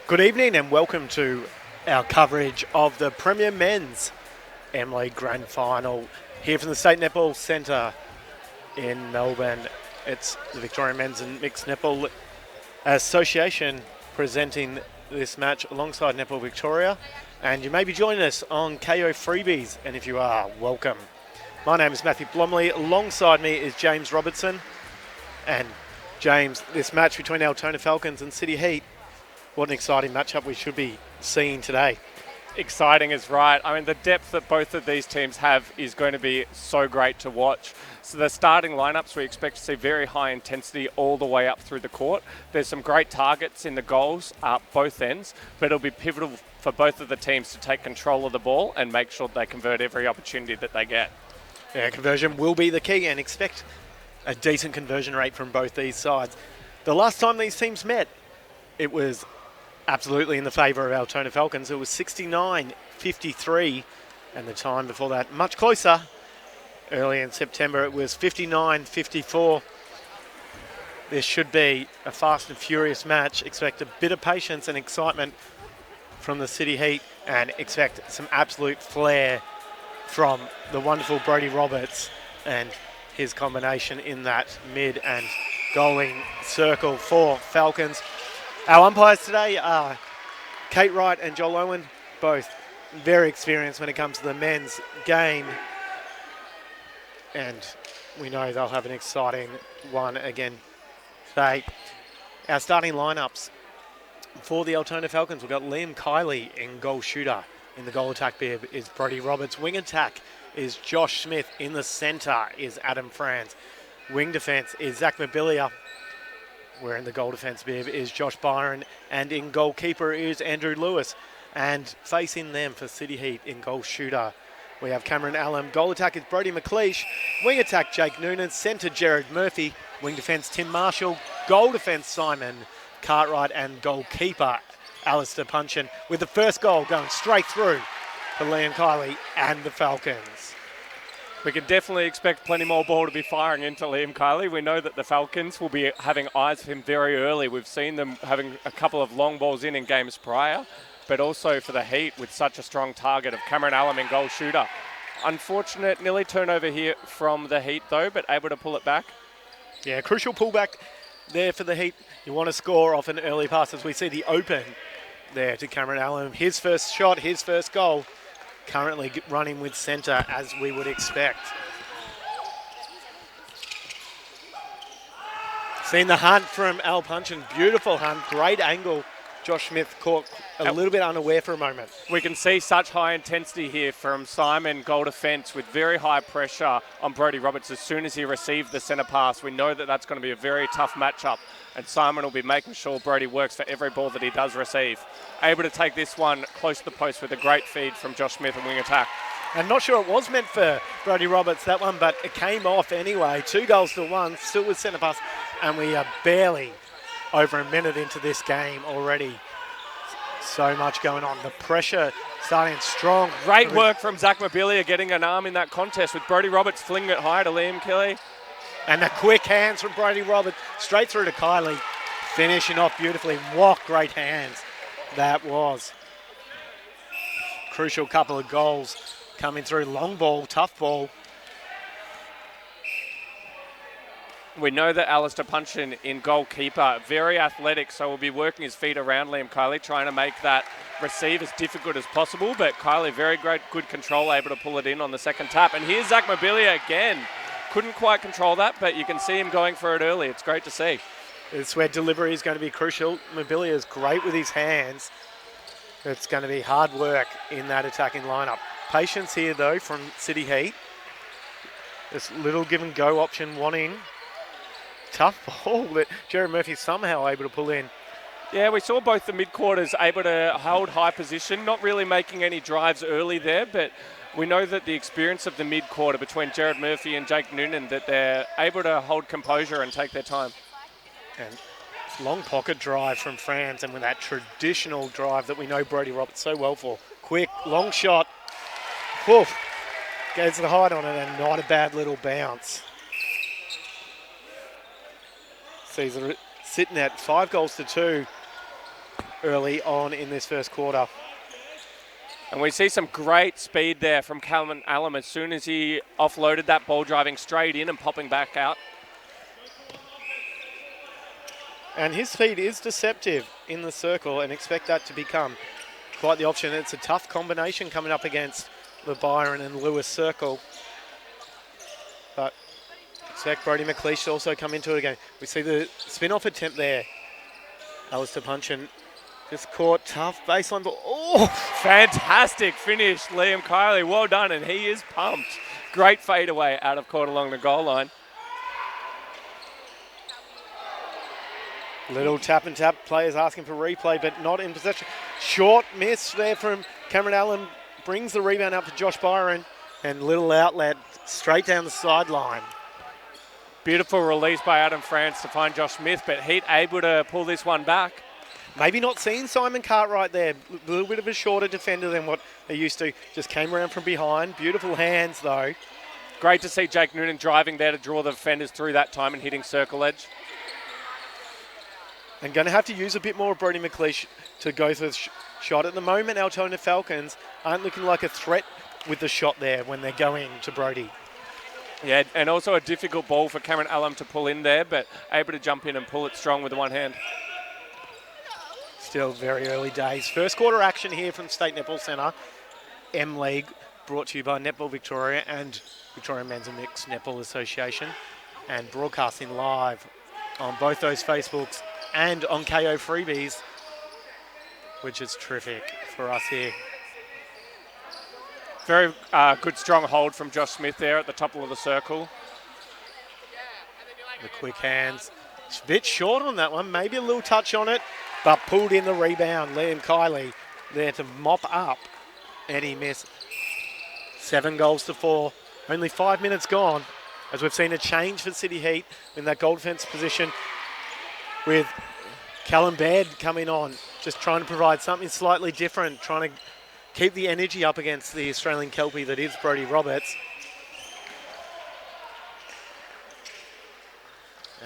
Good evening and welcome to our coverage of the Premier Men's MLeague Grand Final here from the State Netball Centre in Melbourne. It's the Victorian Men's and Mixed Netball Association presenting this match alongside Netball Victoria, and you may be joining us on KO Freebies, and if you are, welcome. My name is Matthew Blomley. Alongside me is James Robertson. And James, this match between Altona Falcons and City Heat, what an exciting matchup we should be seeing today. Exciting is right. I mean, the depth that both of these teams have is going to be so great to watch. So the starting lineups, we expect to see very high intensity all the way up through the court. There's some great targets in the goals both ends, but it'll be pivotal for both of the teams to take control of the ball and make sure they convert every opportunity that they get. Yeah, conversion will be the key, and expect a decent conversion rate from both these sides. The last time these teams met, it was absolutely in the favour of Altona Falcons. It was 69-53, and the time before that much closer. Early in September it was 59-54. This should be a fast and furious match. Expect a bit of patience and excitement from the City Heat, and expect some absolute flair from the wonderful Brodie Roberts and his combination in that mid and goaling circle for Falcons. Our umpires today are Kate Wright and Joel Owen, both very experienced when it comes to the men's game. And we know they'll have an exciting one again today. Our starting lineups for the Altona Falcons, we've got Liam Kiley in goal shooter. In the goal attack bib is Brodie Roberts. Wing attack is Josh Smith. In the centre is Adam Franz. Wing defence is Zach Mobilia. Where in the goal defence bib is Josh Byron, and in goalkeeper is Andrew Lewis. And facing them for City Heat in goal shooter, we have Cameron Allen. Goal attack is Brodie McLeish. Wing attack Jake Noonan. Centre Jared Murphy. Wing defence Tim Marshall. Goal defence Simon Cartwright, and goalkeeper Alistair Punchin, with the first goal going straight through for Liam Kiley and the Falcons. We can definitely expect plenty more ball to be firing into Liam Kiley. We know that the Falcons will be having eyes for him very early. We've seen them having a couple of long balls in games prior, but also for the Heat with such a strong target of Cameron Allen in goal shooter. Unfortunate nearly turnover here from the Heat though, but able to pull it back. Yeah, crucial pullback there for the Heat. You want to score off an early pass, as we see the open there to Cameron Allen. His first shot, his first goal. Currently running with centre, as we would expect. Seen the hunt from Al Punchin. Beautiful hunt, great angle. Josh Smith caught a little bit unaware for a moment. We can see such high intensity here from Simon, goal defence, with very high pressure on Brodie Roberts as soon as he received the centre pass. We know that that's going to be a very tough matchup, and Simon will be making sure Brodie works for every ball that he does receive. Able to take this one close to the post with a great feed from Josh Smith and wing attack. I'm not sure it was meant for Brodie Roberts, that one, but it came off anyway. 2-1, still with centre pass, and we are barely over a minute into this game already. So much going on. The pressure starting strong. Great work from Zach Mobilia getting an arm in that contest, with Brodie Roberts flinging it high to Liam Kiley. And the quick hands from Brodie Roberts straight through to Kiley, finishing off beautifully. What great hands that was. Crucial couple of goals coming through. Long ball, tough ball. We know that Alistair Punchin in goalkeeper, very athletic, so will be working his feet around Liam Kiley, trying to make that receive as difficult as possible. But Kiley, very great, good control, able to pull it in on the second tap. And here's Zach Mobilia again. Couldn't quite control that, but you can see him going for it early. It's great to see. It's where delivery is going to be crucial. Mobilia is great with his hands. It's going to be hard work in that attacking lineup. Patience here, though, from City Heat. This little give and go option, one in. Tough ball that Jared Murphy somehow able to pull in. Yeah, we saw both the mid-quarters able to hold high position, not really making any drives early there, but we know that the experience of the mid-quarter between Jared Murphy and Jake Noonan, that they're able to hold composure and take their time. And long pocket drive from Franz, and with that traditional drive that we know Brodie Roberts so well for. Quick, long shot. Woof. Gets the height on it, and not a bad little bounce. Caesar sitting at 5-2. early on in this first quarter. And we see some great speed there from Cameron Allen as soon as he offloaded that ball, driving straight in and popping back out. And his speed is deceptive in the circle, and expect that to become quite the option. It's a tough combination coming up against the Byron and Lewis circle. But expect Brody McLeish to also come into it again. We see the spin-off attempt there. That was to punch and just caught tough baseline ball. Oh! Fantastic finish, Liam Kiley. Well done, and he is pumped. Great fadeaway out of court along the goal line. Little tap and tap, players asking for replay, but not in possession. Short miss there from Cameron Allen, brings the rebound up to Josh Byron, and little outlet straight down the sideline. Beautiful release by Adam France to find Josh Smith, but Heat able to pull this one back. Maybe not seeing Simon Cartwright there. A little bit of a shorter defender than what they used to. Just came around from behind. Beautiful hands, though. Great to see Jake Noonan driving there to draw the defenders through that time and hitting circle edge. And going to have to use a bit more of Brody McLeish to go for the shot. At the moment, Altona Falcons aren't looking like a threat with the shot there when they're going to Brody. Yeah, and also a difficult ball for Cameron Allen to pull in there, but able to jump in and pull it strong with the one hand. Still very early days. First quarter action here from State Netball Centre. MLeague, brought to you by Netball Victoria and Victoria Men's and Mixed Netball Association, and broadcasting live on both those Facebooks and on KO Freebies, which is terrific for us here. Very good strong hold from Josh Smith there at the top of the circle. The quick hands. It's a bit short on that one, maybe a little touch on it, but pulled in the rebound. Liam Kiley there to mop up any miss. 7 goals to 4. Only 5 minutes gone, as we've seen a change for City Heat in that goal defence position, with Callum Baird coming on, just trying to provide something slightly different, trying to keep the energy up against the Australian Kelpie that is Brodie Roberts.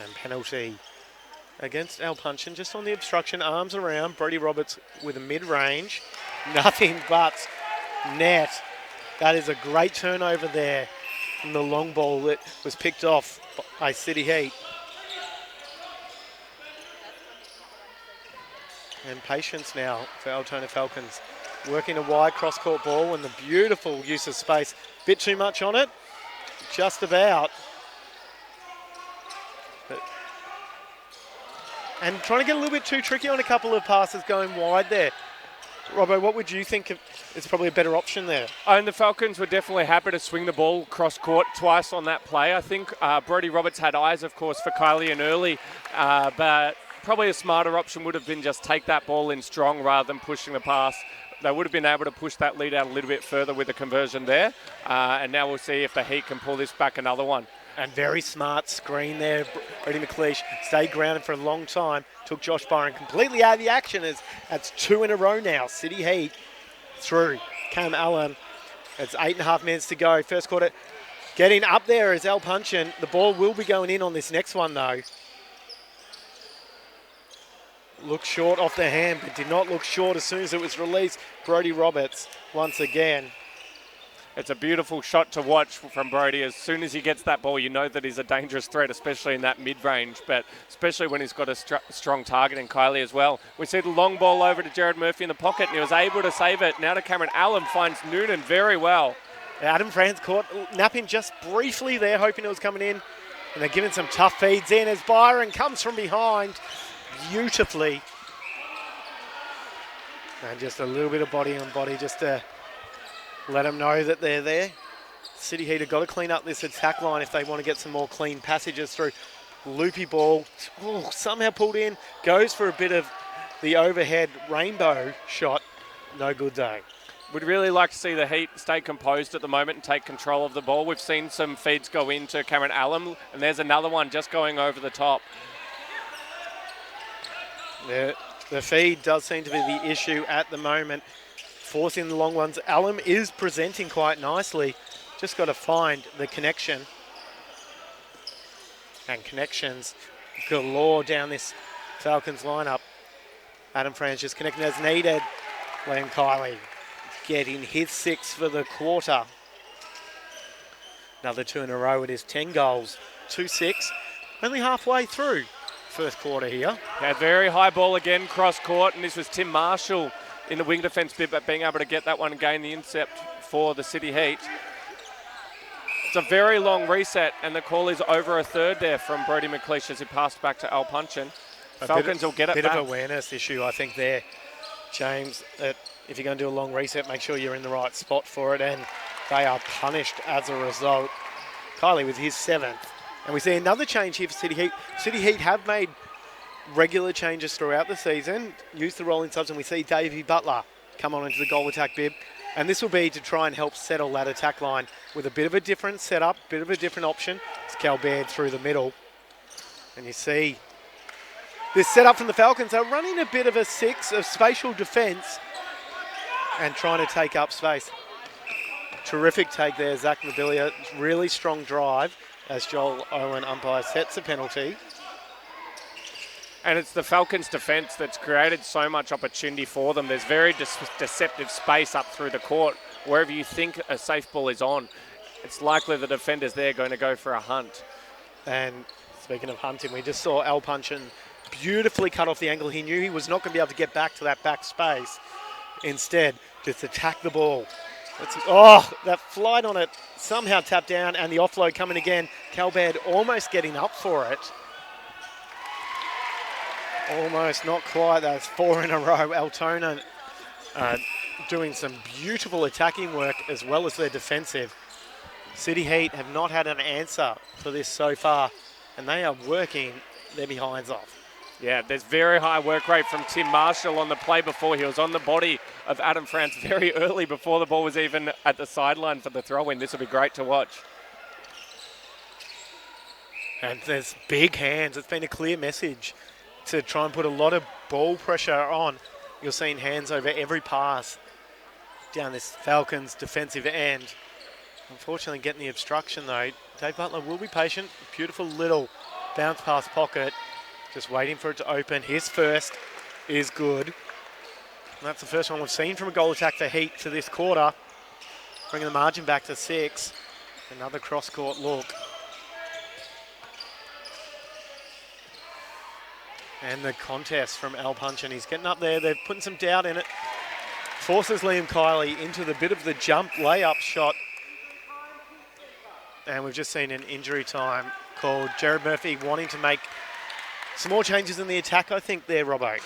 And penalty against Al Punchin, just on the obstruction, arms around. Brodie Roberts with a mid-range. Nothing but net. That is a great turnover there from the long ball that was picked off by City Heat. And patience now for Altona Falcons. Working a wide cross-court ball and the beautiful use of space. Bit too much on it, just about. And trying to get a little bit too tricky on a couple of passes going wide there. Robbo, what would you think is probably a better option there? And the Falcons were definitely happy to swing the ball cross-court twice on that play. I think Brodie Roberts had eyes, of course, for Kylie and early, but probably a smarter option would have been just take that ball in strong rather than pushing the pass. They would have been able to push that lead out a little bit further with the conversion there. And now we'll see if the Heat can pull this back another one. And very smart screen there. Brody McLeish stayed grounded for a long time. Took Josh Byron completely out of the action. As that's 2 in a row now. City Heat through. Cam Allen. It's 8.5 minutes to go. First quarter. Getting up there is Al Punchin. The ball will be going in on this next one though. Looked short off the hand, but did not look short as soon as it was released. Brodie Roberts once again. It's a beautiful shot to watch from Brodie. As soon as he gets that ball, you know that he's a dangerous threat, especially in that mid-range, but especially when he's got a strong target in Kylie as well. We see the long ball over to Jared Murphy in the pocket, and he was able to save it. Now to Cameron Allen, finds Noonan very well. Adam France caught napping just briefly there, hoping it was coming in. And they're giving some tough feeds in as Byron comes from behind beautifully. And just a little bit of body on body just to let them know that they're there. City Heat have got to clean up this attack line if they want to get some more clean passages through. Loopy ball, somehow pulled in, goes for a bit of the overhead rainbow shot. No good though. We'd really like to see the Heat stay composed at the moment and take control of the ball. We've seen some feeds go into Cameron Allen, and there's another one just going over the top. The feed does seem to be the issue at the moment. Forcing the long ones. Allen is presenting quite nicely. Just got to find the connection. And connections galore down this Falcons lineup. Adam Franz just connecting as needed. Liam Kiley getting his 6th for the quarter. Another 2 in a row. It is 10 goals, 2-6. Only halfway through first quarter here. Yeah, very high ball again, cross court, and this was Tim Marshall in the wing defence bit, but being able to get that one and gain the intercept for the City Heat. It's a very long reset, and the call is over a third there from Brodie McLeish as he passed back to Al Punchin. Falcons will get it back. Bit of awareness issue, I think, there, James, that if you're going to do a long reset, make sure you're in the right spot for it, and they are punished as a result. Kiley with his 7th. And we see another change here for City Heat. City Heat have made regular changes throughout the season, used the rolling subs, and we see Davey Butler come on into the goal attack bib. And this will be to try and help settle that attack line with a bit of a different setup, bit of a different option. It's Cal Baird through the middle. And you see this setup from the Falcons. They're running a bit of a 6 of spatial defence and trying to take up space. Terrific take there, Zach Mabilia. Really strong drive as Joel Owen umpire sets a penalty. And it's the Falcons' defence that's created so much opportunity for them. There's very deceptive space up through the court. Wherever you think a safe ball is on, it's likely the defender's there going to go for a hunt. And speaking of hunting, we just saw Al Punchin beautifully cut off the angle. He knew he was not going to be able to get back to that back space. Instead, just attack the ball. That flight on it somehow tapped down, and the offload coming again. Calbad almost getting up for it. Almost, not quite. That's 4 in a row. Altona doing some beautiful attacking work as well as their defensive. City Heat have not had an answer for this so far, and they are working their behinds off. Yeah, there's very high work rate from Tim Marshall on the play before. He was on the body of Adam Franz very early before the ball was even at the sideline for the throw-in. This will be great to watch. And there's big hands. It's been a clear message to try and put a lot of ball pressure on. You're seeing hands over every pass down this Falcons defensive end. Unfortunately getting the obstruction though. Dave Butler will be patient. Beautiful little bounce pass pocket. Just waiting for it to open. His first is good. And that's the first one we've seen from a goal attack for Heat for this quarter. Bringing the margin back to 6. Another cross-court look. And the contest from Al Punchin. He's getting up there. They're putting some doubt in it. Forces Liam Kiley into the bit of the jump layup shot. And we've just seen an injury time called. Jared Murphy wanting to make some more changes in the attack, I think, there, Robbo.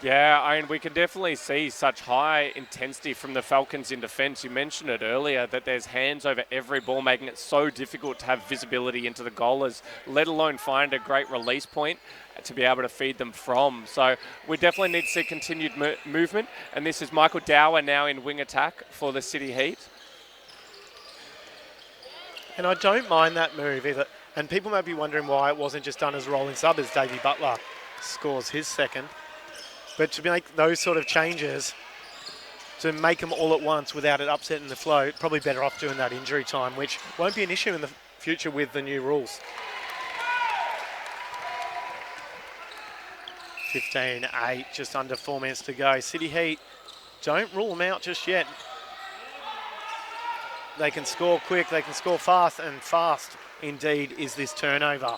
Yeah, I mean, we can definitely see such high intensity from the Falcons in defence. You mentioned it earlier that there's hands over every ball, making it so difficult to have visibility into the goalers, let alone find a great release point to be able to feed them from. So we definitely need to see continued movement. And this is Michael Dower now in wing attack for the City Heat. And I don't mind that move either. And people might be wondering why it wasn't just done as rolling sub as Davey Butler scores his second. But to make those sort of changes, to make them all at once without it upsetting the flow, probably better off doing that injury time, which won't be an issue in the future with the new rules. 15-8, just under 4 minutes to go. City Heat, don't rule them out just yet. They can score quick, they can score fast, and fast indeed is this turnover.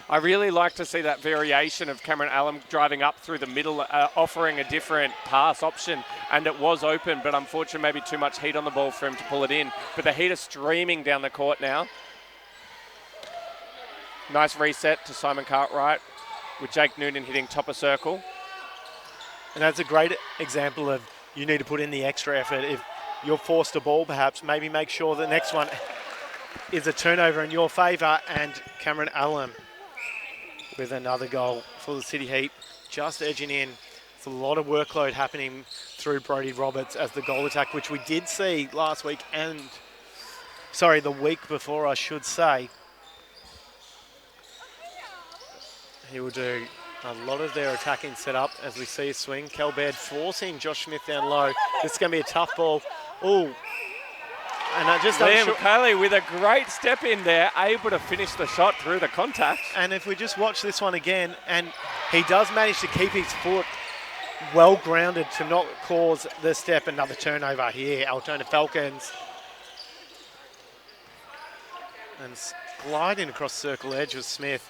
I really like to see that variation of Cameron Allen driving up through the middle, offering a different pass option, and it was open, but unfortunately maybe too much heat on the ball for him to pull it in. But the Heat are streaming down the court now. Nice reset to Simon Cartwright with Jake Noonan hitting top of circle. And that's a great example of you need to put in the extra effort. If you're forced a ball, perhaps, maybe make sure the next one is a turnover in your favour. And Cameron Allen with another goal for the City Heat, just edging in. It's a lot of workload happening through Brodie Roberts as the goal attack, which we did see last week and, the week before, I should say. He will do a lot of their attacking setup as we see a swing. Calbad forcing Josh Smith down low. This is going to be a tough ball. Ooh. And Liam Kiley with a great step in there, able to finish the shot through the contact. And if we just watch this one again, and he does manage to keep his foot well grounded to not cause the step. Another turnover here, Altona Falcons. And gliding across circle edge with Smith,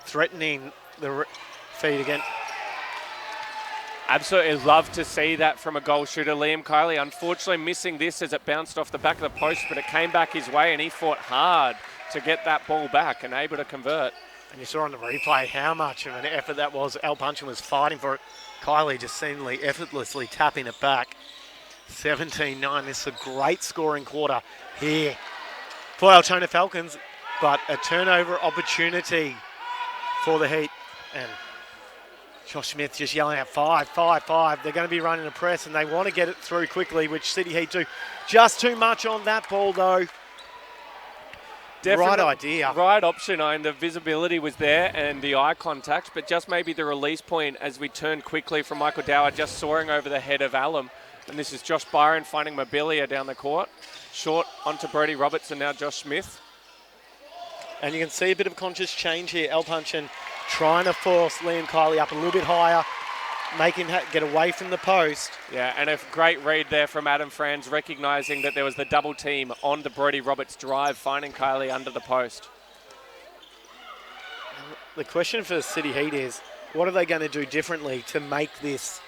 threatening the feed again. Absolutely love to see that from a goal shooter. Liam Kiley unfortunately missing this as it bounced off the back of the post, but it came back his way and he fought hard to get that ball back and able to convert. And you saw on the replay how much of an effort that was. Al Punchin was fighting for it. Kiley just seemingly effortlessly tapping it back. 17-9. This is a great scoring quarter here for Altona Falcons, but a turnover opportunity for the Heat. And Josh Smith just yelling out 5, 5, 5. They're going to be running a press and they want to get it through quickly, which City Heat do. Just too much on that ball though. Right idea. Right option. The visibility was there and the eye contact, but just maybe the release point as we turn quickly from Michael Dower, just soaring over the head of Alum. And this is Josh Byron finding Mobilia down the court. Short onto Brody Roberts and now Josh Smith. And you can see a bit of conscious change here. Al Punchin trying to force Liam Kiley up a little bit higher, make him get away from the post. Yeah, and a great read there from Adam Franz, recognising that there was the double team on the Brody Roberts drive, finding Kiley under the post. The question for the City Heat is, what are they going to do differently to make this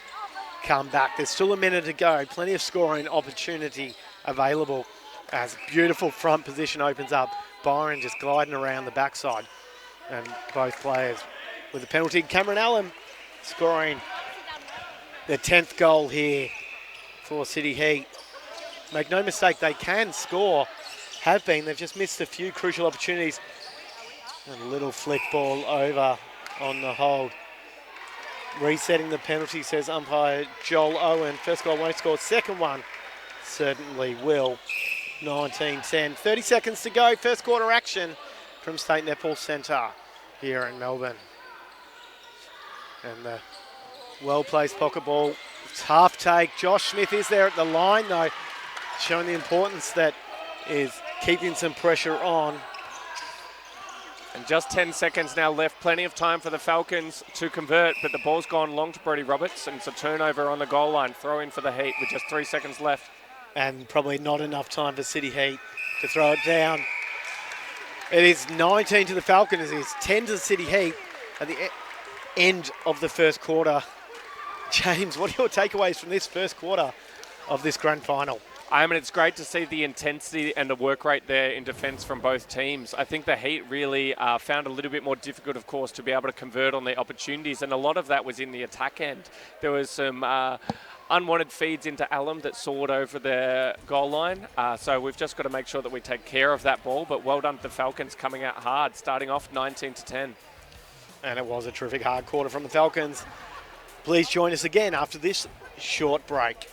come back? There's still a minute to go. Plenty of scoring opportunity available as beautiful front position opens up. Byron just gliding around the backside. And both players with a penalty. Cameron Allen scoring their 10th goal here for City Heat. Make no mistake, they can score. Have been. They've just missed a few crucial opportunities. And a little flick ball over on the hold. Resetting the penalty, says umpire Joel Owen. First goal won't score. Second one certainly will. 19-10. 30 seconds to go. First quarter action from State Netball Centre here in Melbourne. And the well-placed pocket ball. Tough take. Josh Smith is there at the line though, showing the importance that is keeping some pressure on. And just 10 seconds now left. Plenty of time for the Falcons to convert, but the ball's gone long to Brody Roberts, and it's a turnover on the goal line. Throw in for the Heat with just 3 seconds left. And probably not enough time for City Heat to throw it down. It is 19 to the Falcons. It is 10 to the City Heat at the end of the first quarter. James, what are your takeaways from this first quarter of this grand final? It's great to see the intensity and the work rate there in defence from both teams. I think the Heat really found a little bit more difficult, of course, to be able to convert on the opportunities, and a lot of that was in the attack end. There was some unwanted feeds into Alum that soared over the goal line, so we've just got to make sure that we take care of that ball, but well done to the Falcons coming out hard, starting off 19-10. And it was a terrific hard quarter from the Falcons. Please join us again after this short break.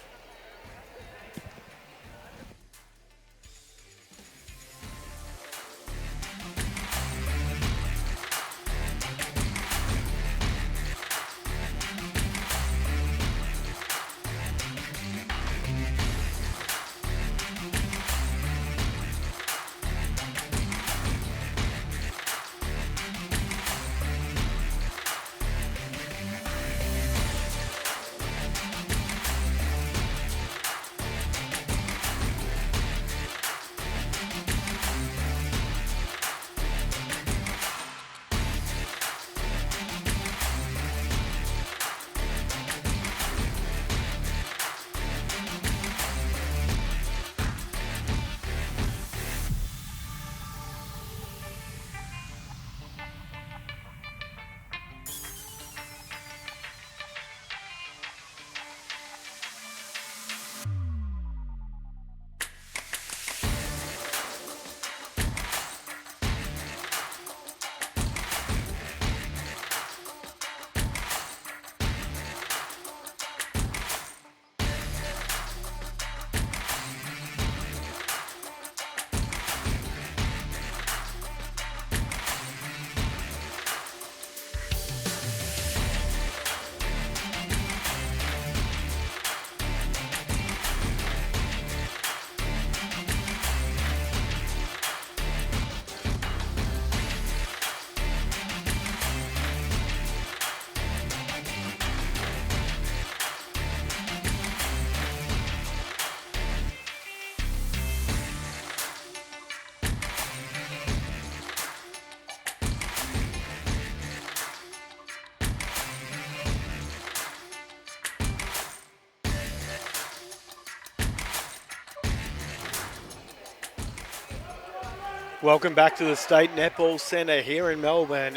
Welcome back to the State Netball Centre here in Melbourne.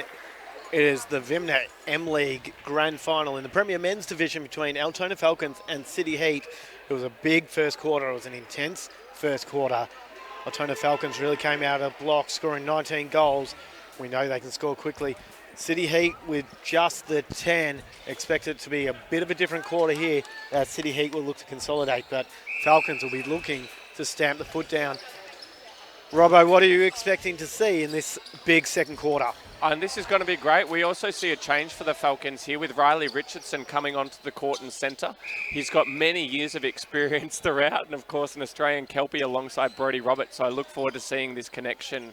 It is the Vimnet MLeague Grand Final in the Premier Men's Division between Altona Falcons and City Heat. It was a big first quarter. It was an intense first quarter. Altona Falcons really came out of blocks, scoring 19 goals. We know they can score quickly. City Heat with just the 10. Expect it to be a bit of a different quarter here as City Heat will look to consolidate, but Falcons will be looking to stamp the foot down. Robbo, what are you expecting to see in this big second quarter? And this is going to be great. We also see a change for the Falcons here with Riley Richardson coming onto the court and centre. He's got many years of experience throughout, and of course an Australian Kelpie alongside Brodie Roberts. So I look forward to seeing this connection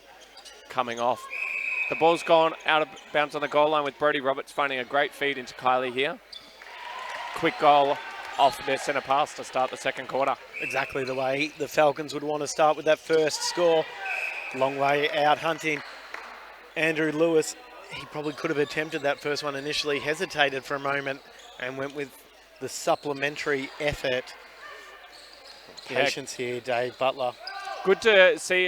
coming off. The ball's gone out of bounds on the goal line with Brodie Roberts finding a great feed into Kylie here. Quick goal off their centre pass to start the second quarter. Exactly the way the Falcons would want to start with that first score. Long way out hunting. Andrew Lewis, he probably could have attempted that first one initially, hesitated for a moment and went with the supplementary effort. Patience here, Dave Butler. Good to see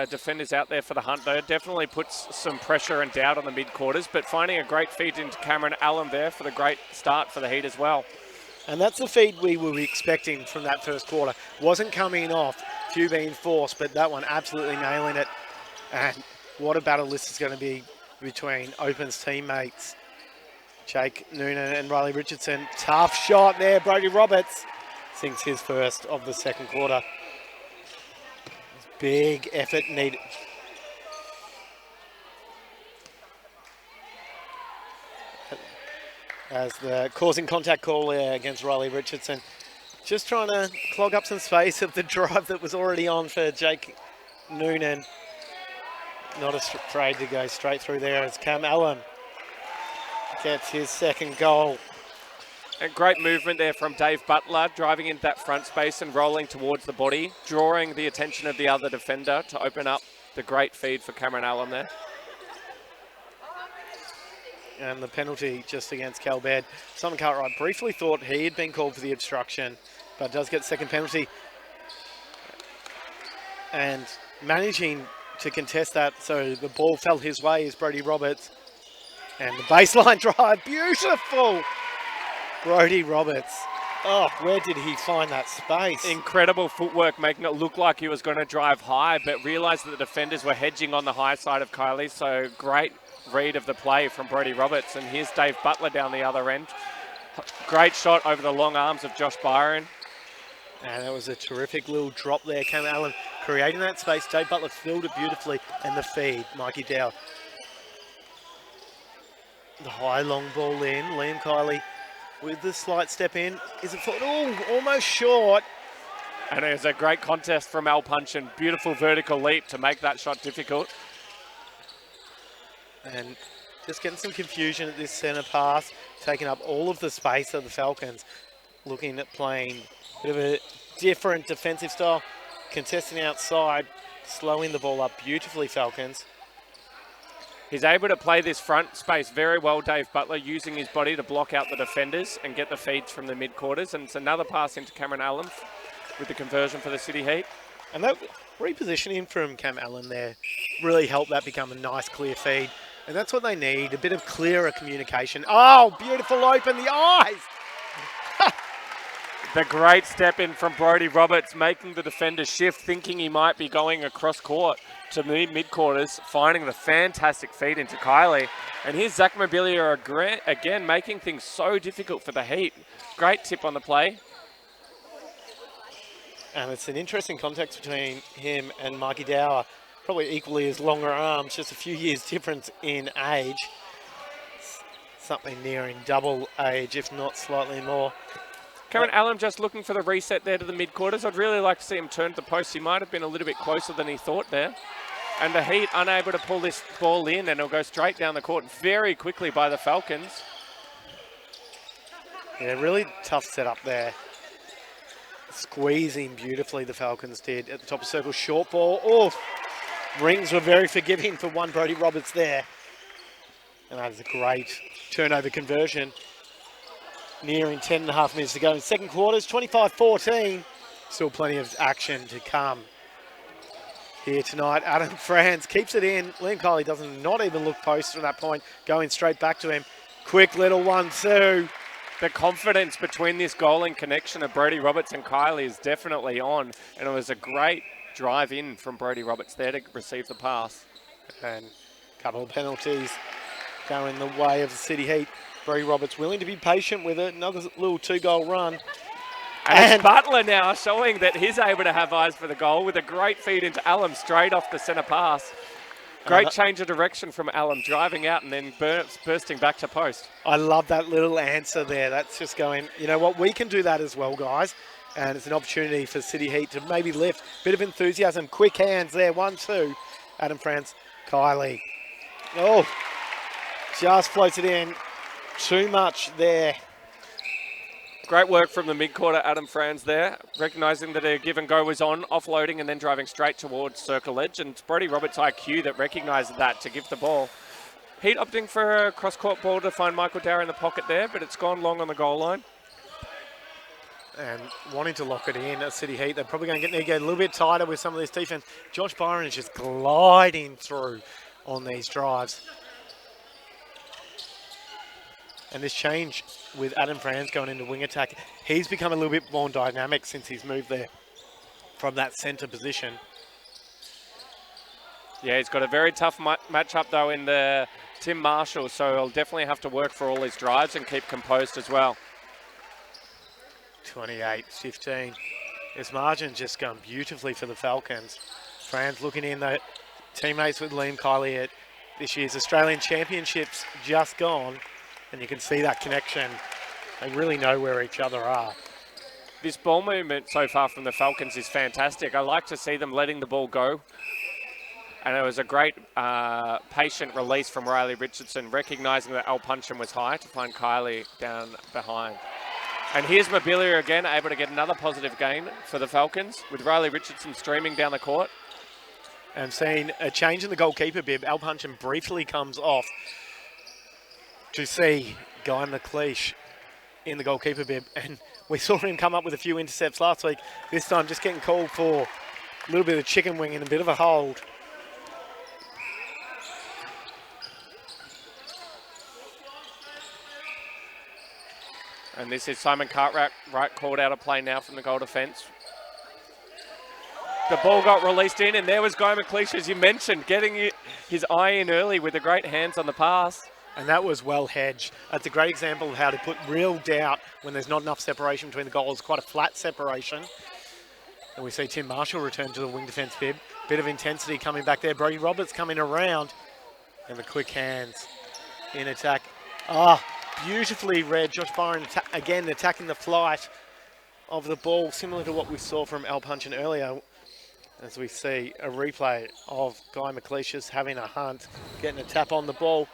defenders out there for the hunt, though. Definitely puts some pressure and doubt on the mid-quarters, but finding a great feed into Cameron Allen there for the great start for the Heat as well. And that's the feed we were expecting from that first quarter. Wasn't coming off, few being forced, but that one absolutely nailing it. And what a battle this is going to be between Open's teammates, Jake Noonan and Riley Richardson. Tough shot there, Brodie Roberts sinks his first of the second quarter. Big effort needed. As the causing contact call there against Riley Richardson. Just trying to clog up some space of the drive that was already on for Jake Noonan. Not afraid to go straight through there as Cam Allen gets his second goal. A great movement there from Dave Butler, driving into that front space and rolling towards the body, drawing the attention of the other defender to open up the great feed for Cameron Allen there. And the penalty just against Calbed. Simon Cartwright briefly thought he had been called for the obstruction, but does get second penalty. And managing to contest that, so the ball fell his way, is Brodie Roberts. And the baseline drive, beautiful! Brodie Roberts. Oh, where did he find that space? Incredible footwork, making it look like he was going to drive high, but realised that the defenders were hedging on the high side of Kylie, so great read of the play from Brodie Roberts. And here's Dave Butler down the other end. Great shot over the long arms of Josh Byron. And that was a terrific little drop there. Cam Allen creating that space. Dave Butler filled it beautifully. And the feed, Mikey Dow. The high long ball in. Liam Kiley with the slight step in. Is it for, oh, almost short. And it was a great contest from Al Punchin. Beautiful vertical leap to make that shot difficult. And just getting some confusion at this centre pass, taking up all of the space of the Falcons, looking at playing a bit of a different defensive style, contesting outside, slowing the ball up beautifully, Falcons. He's able to play this front space very well, Dave Butler, using his body to block out the defenders and get the feeds from the mid-quarters. And it's another pass into Cameron Allen with the conversion for the City Heat. And that repositioning from Cam Allen there really helped that become a nice clear feed. And that's what they need, a bit of clearer communication. Oh, beautiful open, the eyes! The great step in from Brodie Roberts, making the defender shift, thinking he might be going across court to mid-quarters, finding the fantastic feed into Kylie. And here's Zach Mobilia again, making things so difficult for the Heat. Great tip on the play. And it's an interesting context between him and Mikey Dower. Probably equally as longer arms, just a few years difference in age. Something nearing double age, if not slightly more. Cameron Allen just looking for the reset there to the mid-quarters. I'd really like to see him turn to the post. He might have been a little bit closer than he thought there. And the Heat unable to pull this ball in, and it'll go straight down the court very quickly by the Falcons. Yeah, really tough setup there. Squeezing beautifully, the Falcons did at the top of circle. Short ball. Oh, rings were very forgiving for one Brodie Roberts there. And that is a great turnover conversion. Nearing 10.5 minutes to go in second quarters, 25-14. Still plenty of action to come. here tonight. Adam Franz keeps it in. Liam Kiley doesn't not even look post from that point, going straight back to him. Quick little 1-2. The confidence between this goal and connection of Brodie Roberts and Kiley is definitely on, and it was a great drive in from Brodie Roberts there to receive the pass. And a couple of penalties go in the way of the City Heat. Brodie Roberts willing to be patient with it. Another little 2-goal run. And it's Butler now showing that he's able to have eyes for the goal with a great feed into Alum straight off the centre pass. Great change of direction from Alum, driving out and then bursting back to post. I love that little answer there. That's just going, you know what, we can do that as well, guys. And it's an opportunity for City Heat to maybe lift. Bit of enthusiasm, quick hands there, 1-2. Adam Franz, Kiley. Oh, just floats it in. Too much there. Great work from the mid-quarter, Adam Franz there, recognising that a give and go was on, offloading and then driving straight towards circle edge. And it's Brodie Roberts' IQ that recognised that to give the ball. Heat opting for a cross-court ball to find Michael Dower in the pocket there, but it's gone long on the goal line. And wanting to lock it in at City Heat, they're probably going to need to get a little bit tighter with some of this defence. Josh Byron is just gliding through on these drives. And this change with Adam Franz going into wing attack, he's become a little bit more dynamic since he's moved there from that centre position. Yeah, he's got a very tough matchup though in the Tim Marshall, so he'll definitely have to work for all his drives and keep composed as well. 28-15. This margin just gone beautifully for the Falcons. Franz looking in the teammates with Liam Kiley at this year's Australian Championships just gone. And you can see that connection. They really know where each other are. This ball movement so far from the Falcons is fantastic. I like to see them letting the ball go. And it was a great patient release from Riley Richardson, recognising that Al Puncham was high to find Kiley down behind. And here's Mobilia again, able to get another positive gain for the Falcons, with Riley Richardson streaming down the court. And seeing a change in the goalkeeper bib. Al Puncham briefly comes off to see Guy McLeish in the goalkeeper bib. And we saw him come up with a few intercepts last week. This time just getting called for a little bit of chicken wing and a bit of a hold. And this is Simon Cartwright called out of play now from the goal defence. The ball got released in, and there was Guy McLeish, as you mentioned, getting his eye in early with the great hands on the pass. And that was well hedged. That's a great example of how to put real doubt when there's not enough separation between the goals. Quite a flat separation. And we see Tim Marshall return to the wing defence bib. Bit of intensity coming back there. Brodie Roberts coming around. And the quick hands in attack. Beautifully read. Josh Byron again attacking the flight of the ball, similar to what we saw from Al Puncham earlier. As we see a replay of Guy McLeish having a hunt, getting a tap on the ball.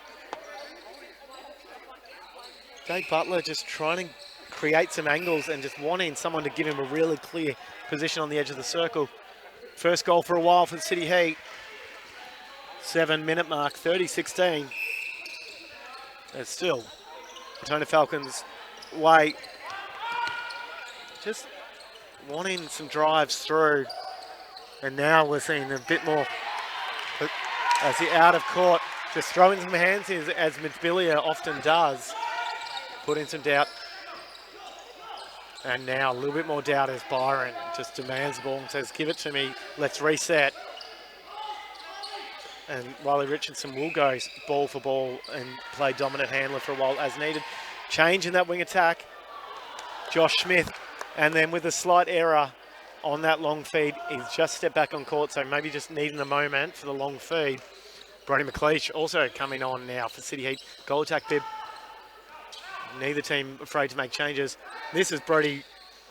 Dave Butler just trying to create some angles and just wanting someone to give him a really clear position on the edge of the circle. First goal for a while for the City Heat. 7-minute mark, 30-16. There's still Altona Falcons way. Just wanting some drives through. And now we're seeing a bit more as the out of court, just throwing some hands in as Mobilia often does. Putting some doubt. And now a little bit more doubt as Byron just demands the ball and says, give it to me, let's reset. And Riley Richardson will go ball for ball and play dominant handler for a while as needed. Change in that wing attack. Josh Smith, and then with a slight error on that long feed, he's just stepped back on court, so maybe just needing a moment for the long feed. Brodie McLeish also coming on now for City Heat. Goal attack bib. Neither team afraid to make changes. This is Brodie's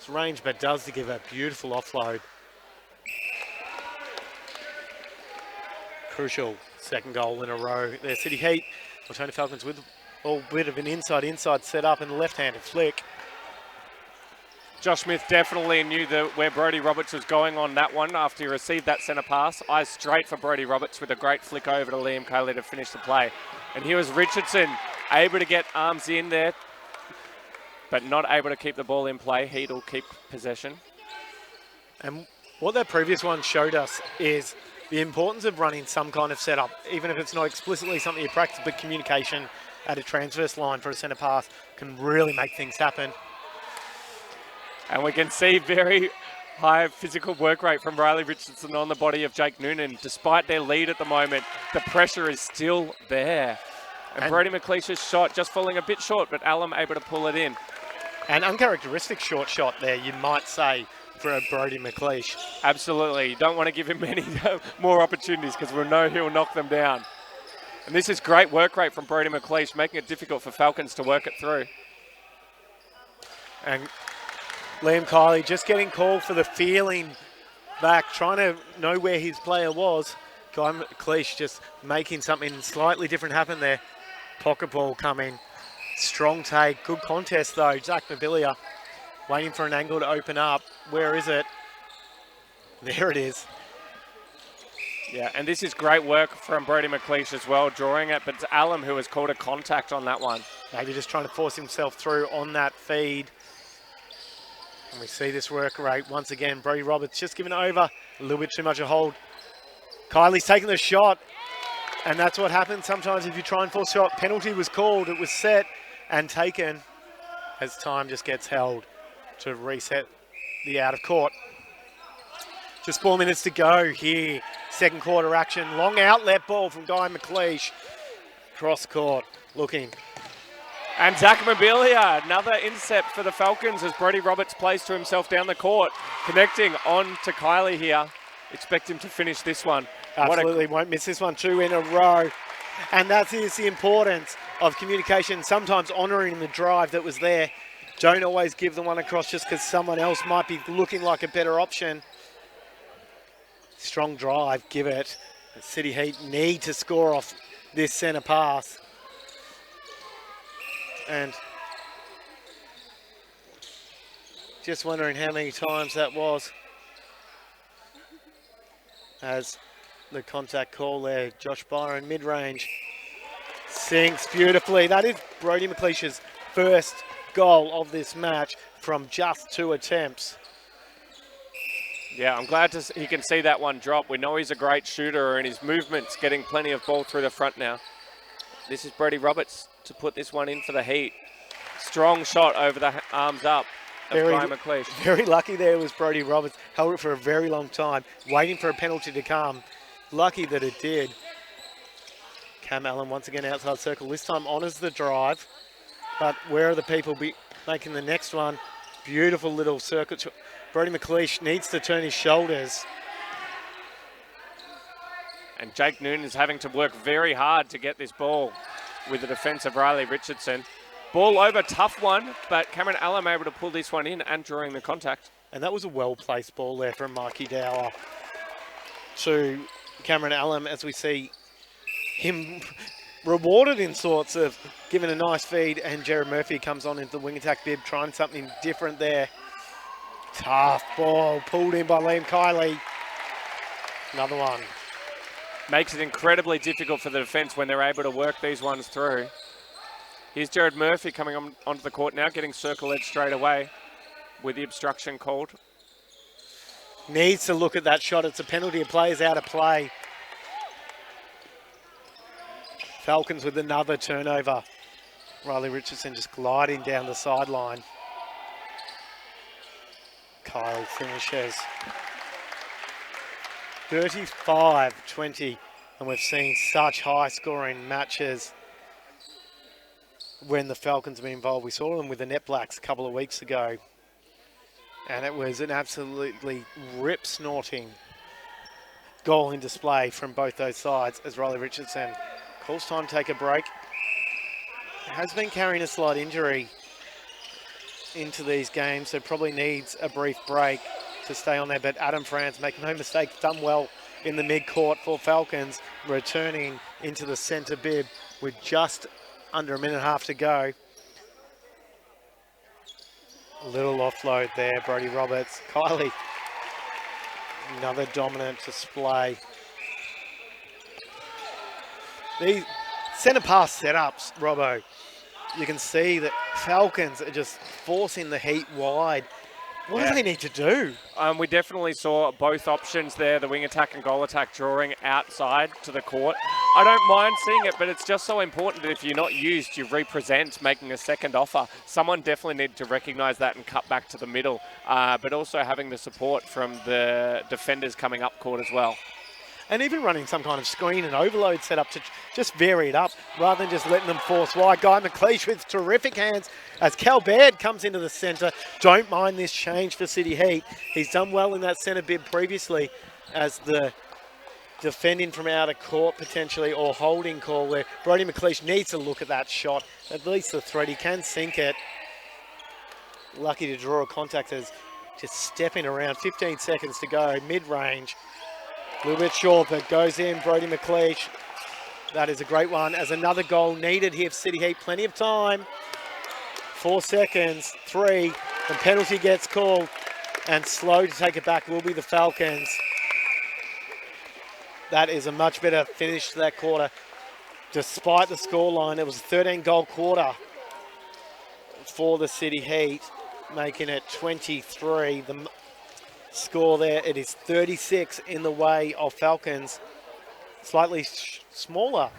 range, but does to give a beautiful offload. Crucial second goal in a row there. City Heat, Altona Falcons with a bit of an inside set up and the left-handed flick. Josh Smith definitely knew where Brodie Roberts was going on that one after he received that centre pass. Eyes straight for Brodie Roberts with a great flick over to Liam Kiley to finish the play. And here was Richardson able to get arms in there, but not able to keep the ball in play. Heat will keep possession. And what that previous one showed us is the importance of running some kind of setup, even if it's not explicitly something you practice, but communication at a transverse line for a centre pass can really make things happen. And we can see very high physical work rate from Riley Richardson on the body of Jake Noonan. Despite their lead at the moment, the pressure is still there. And Brody McLeish's shot just falling a bit short, but Allen able to pull it in. An uncharacteristic short shot there, you might say, for a Brody McLeish. Absolutely. You don't want to give him many more opportunities because we know he'll knock them down. And this is great work rate from Brody McLeish, making it difficult for Falcons to work it through. And Liam Kiley just getting called for the feeling back, trying to know where his player was. Guy McLeish just making something slightly different happen there. Pocket ball coming. Strong take. Good contest though. Zach Mabilia waiting for an angle to open up. Where is it? There it is. Yeah, and this is great work from Brody McLeish as well, drawing it, but it's Allen who has called a contact on that one. Maybe just trying to force himself through on that feed. And we see this work rate once again. Brody Roberts just giving it over. A little bit too much a hold. Kylie's taking the shot. And that's what happens sometimes if you try and force a shot. Penalty was called. It was set and taken as time just gets held to reset the out of court. Just 4 minutes to go here. Second quarter action. Long outlet ball from Guy McLeish. Cross court looking. And Zach Mabilia, another intercept for the Falcons as Brody Roberts plays to himself down the court. Connecting on to Kylie here. Expect him to finish this one. Absolutely, won't miss this one. 2 in a row. And that is the importance of communication, sometimes honouring the drive that was there. Don't always give the one across just because someone else might be looking like a better option. Strong drive, give it. The City Heat need to score off this centre pass. And just wondering how many times that was. As the contact call there, Josh Byron, mid-range, sinks beautifully. That is Brody McLeish's first goal of this match from just 2 attempts. Yeah, I'm glad he can see that one drop. We know he's a great shooter and his movement's getting plenty of ball through the front now. This is Brody Roberts to put this one in for the Heat. Strong shot over the arms up of Guy McLeish. Very lucky there was Brody Roberts. Held it for a very long time, waiting for a penalty to come. Lucky that it did. Cam Allen once again outside circle. This time honours the drive. But where are the people making the next one? Beautiful little circuit. Brody McLeish needs to turn his shoulders. And Jake Noonan is having to work very hard to get this ball with the defence of Riley Richardson. Ball over, tough one, but Cameron Allen able to pull this one in and drawing the contact. And that was a well-placed ball there from Mikey Dower to Cameron Allen, as we see him rewarded in sorts of giving a nice feed, and Jared Murphy comes on into the wing attack bib, trying something different there. Tough ball, pulled in by Liam Kiley. Another one. Makes it incredibly difficult for the defence when they're able to work these ones through. Here's Jared Murphy coming onto the court now, getting circle edge straight away with the obstruction called. Needs to look at that shot. It's a penalty. A player's out of play. Falcons with another turnover. Riley Richardson just gliding down the sideline. Kyle finishes. 35-20. And we've seen such high scoring matches when the Falcons have been involved. We saw them with the Net Blacks a couple of weeks ago. And it was an absolutely rip-snorting goal in display from both those sides as Riley Richardson calls time to take a break. Has been carrying a slight injury into these games, so probably needs a brief break to stay on there. But Adam France, make no mistake, done well in the mid-court for Falcons, returning into the centre bib with just under a minute and a half to go. A little offload there, Brody Roberts. Kiley, another dominant display. These centre pass setups, Robbo, you can see that Falcons are just forcing the Heat wide What do they need to do? We definitely saw both options there, the wing attack and goal attack drawing outside to the court. I don't mind seeing it, but it's just so important that if you're not used, you represent making a second offer. Someone definitely needed to recognise that and cut back to the middle, but also having the support from the defenders coming up court as well. And even running some kind of screen and overload setup to just vary it up rather than just letting them force wide. Guy McLeish with terrific hands as Cal Baird comes into the centre. Don't mind this change for City Heat. He's done well in that centre bid previously as the defending from out of court potentially or holding call where Brody McLeish needs to look at that shot. At least the thread. He can sink it. Lucky to draw a contact as just stepping around. 15 seconds to go. Mid-range. A little bit short, but goes in. Brody McLeish. That is a great one. As another goal needed here for City Heat. Plenty of time. 4 seconds. 3. The penalty gets called. And slow to take it back will be the Falcons. That is a much better finish to that quarter. Despite the scoreline, it was a 13-goal quarter for the City Heat, making it 23. The score there, it is 36 in the way of Falcons. Slightly smaller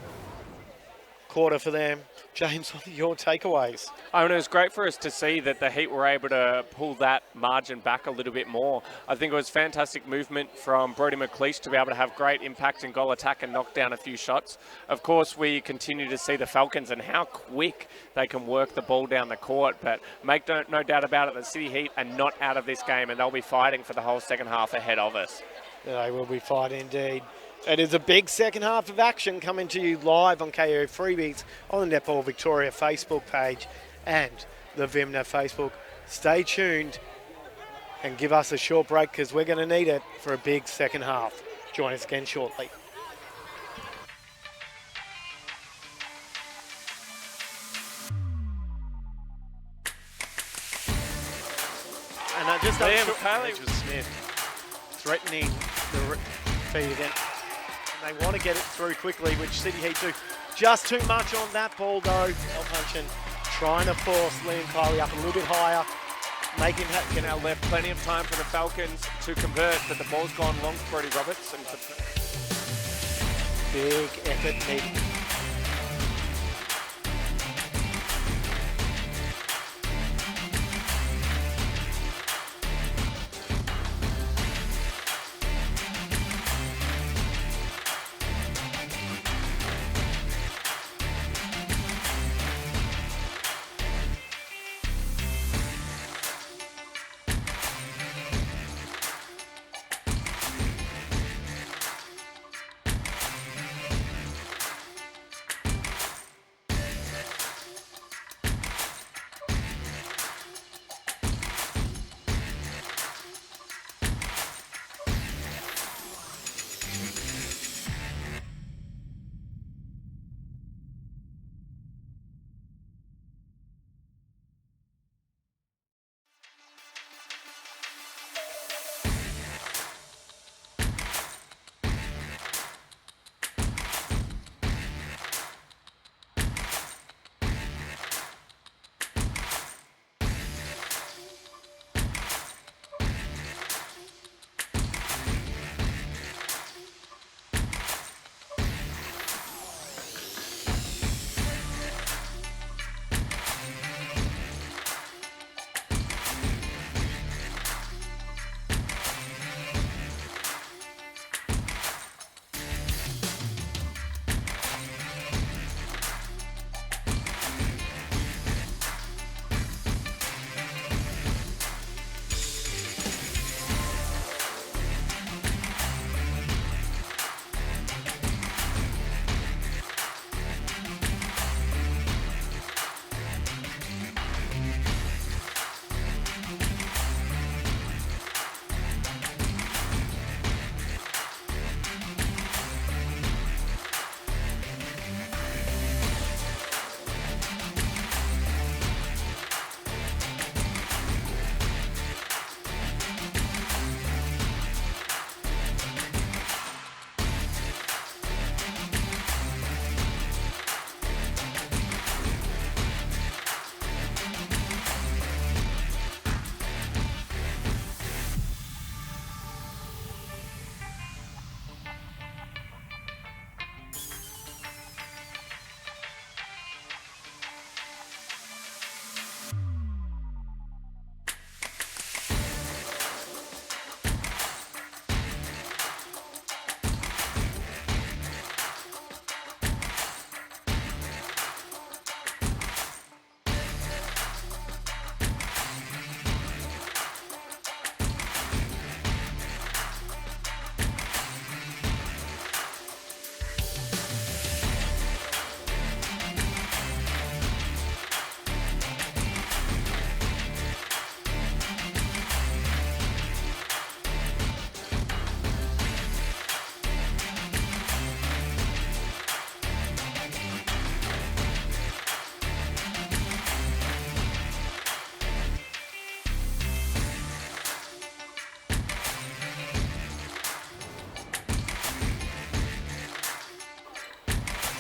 quarter for them. James, what are your takeaways? I mean, it was great for us to see that the Heat were able to pull that margin back a little bit more. I think it was fantastic movement from Brody McLeish to be able to have great impact in goal attack and knock down a few shots. Of course, we continue to see the Falcons and how quick they can work the ball down the court, but make no doubt about it, the City Heat are not out of this game and they'll be fighting for the whole second half ahead of us. They will be fighting indeed. It is a big second half of action coming to you live on KO Freebeats on the Netball Victoria Facebook page and the Vimna Facebook. Stay tuned and give us a short break because we're going to need it for a big second half. Join us again shortly. And I just Liam was Smith threatening the feed again. And they want to get it through quickly, which City Heat do. Just too much on that ball, though. El Punchin trying to force Liam Kiley up a little bit higher. Making that now left plenty of time for the Falcons to convert, but the ball's gone long for Brody Roberts. And big effort needed.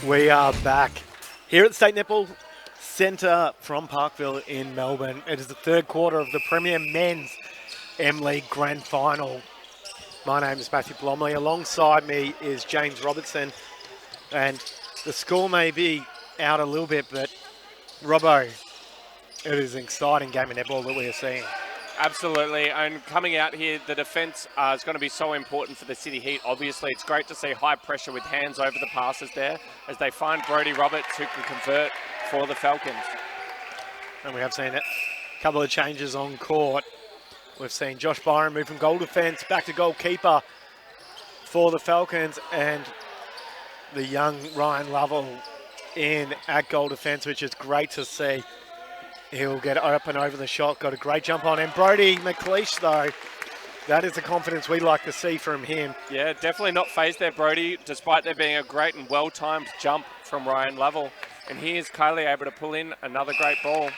We are back here at the State Netball Centre from Parkville in Melbourne. It is the third quarter of the Premier Men's MLeague Grand Final. My name is Matthew Blomley. Alongside me is James Robertson. And the score may be out a little bit, but Robbo, it is an exciting game of netball that we are seeing. Absolutely, and coming out here, the defence is going to be so important for the City Heat. Obviously, it's great to see high pressure with hands over the passes there as they find Brodie Roberts who can convert for the Falcons. And we have seen a couple of changes on court. We've seen Josh Byron move from goal defence back to goalkeeper for the Falcons, and the young Ryan Lovell in at goal defence, which is great to see. He'll get up and over the shot, got a great jump on him. Brodie McLeish, though, that is the confidence we like to see from him. Yeah, definitely not phased there, Brodie, despite there being a great and well-timed jump from Ryan Lovell. And here's Kylie able to pull in another great ball.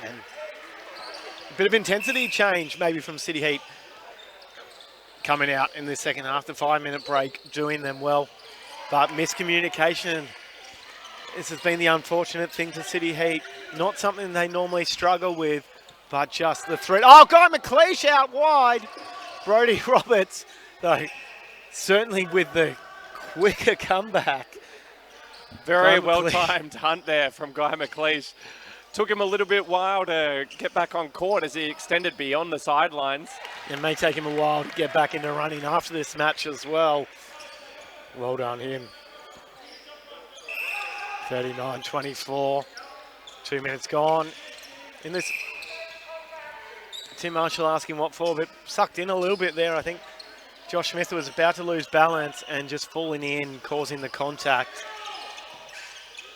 And a bit of intensity change maybe from City Heat coming out in the second half, the 5-minute break, doing them well. But miscommunication. This has been the unfortunate thing to City Heat. Not something they normally struggle with, but just the threat. Oh, Guy McLeish out wide. Brodie Roberts, though, certainly with the quicker comeback. Very well-timed hunt there from Guy McLeish. Took him a little bit while to get back on court as he extended beyond the sidelines. It may take him a while to get back into running after this match as well. Well done him. 39-24, 2 minutes gone. In this, Tim Marshall asking what for, but sucked in a little bit there. I think Josh Smith was about to lose balance and just falling in, causing the contact.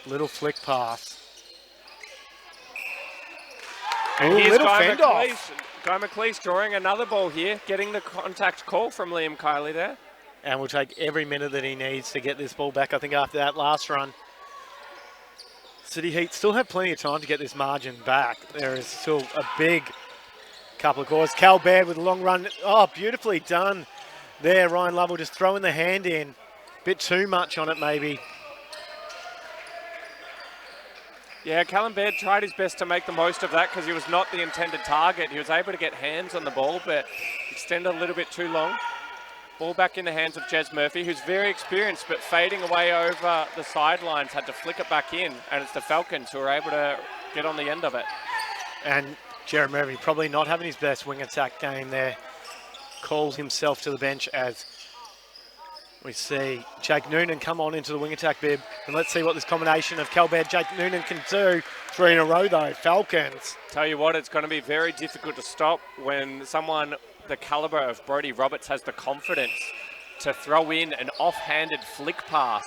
Little flick pass. And Ooh, here's little Guy fend McLeish. off. Guy McLeish drawing another ball here, getting the contact call from Liam Kiley there. And will take every minute that he needs to get this ball back, I think, after that last run. City Heat still have plenty of time to get this margin back. There is still a big couple of calls. Cal Baird with a long run. Oh, beautifully done there. Ryan Lovell just throwing the hand in. Bit too much on it, maybe. Yeah, Callum Baird tried his best to make the most of that because he was not the intended target. He was able to get hands on the ball, but extended a little bit too long. Ball back in the hands of Jez Murphy, who's very experienced, but fading away over the sidelines, had to flick it back in, and it's the Falcons who are able to get on the end of it. And Jared Murphy probably not having his best wing attack game there. Calls himself to the bench as we see Jake Noonan come on into the wing attack bib. And let's see what this combination of Calbed, Jake Noonan can do. 3 in a row though, Falcons. Tell you what, it's going to be very difficult to stop when someone the caliber of Brodie Roberts has the confidence to throw in an off-handed flick pass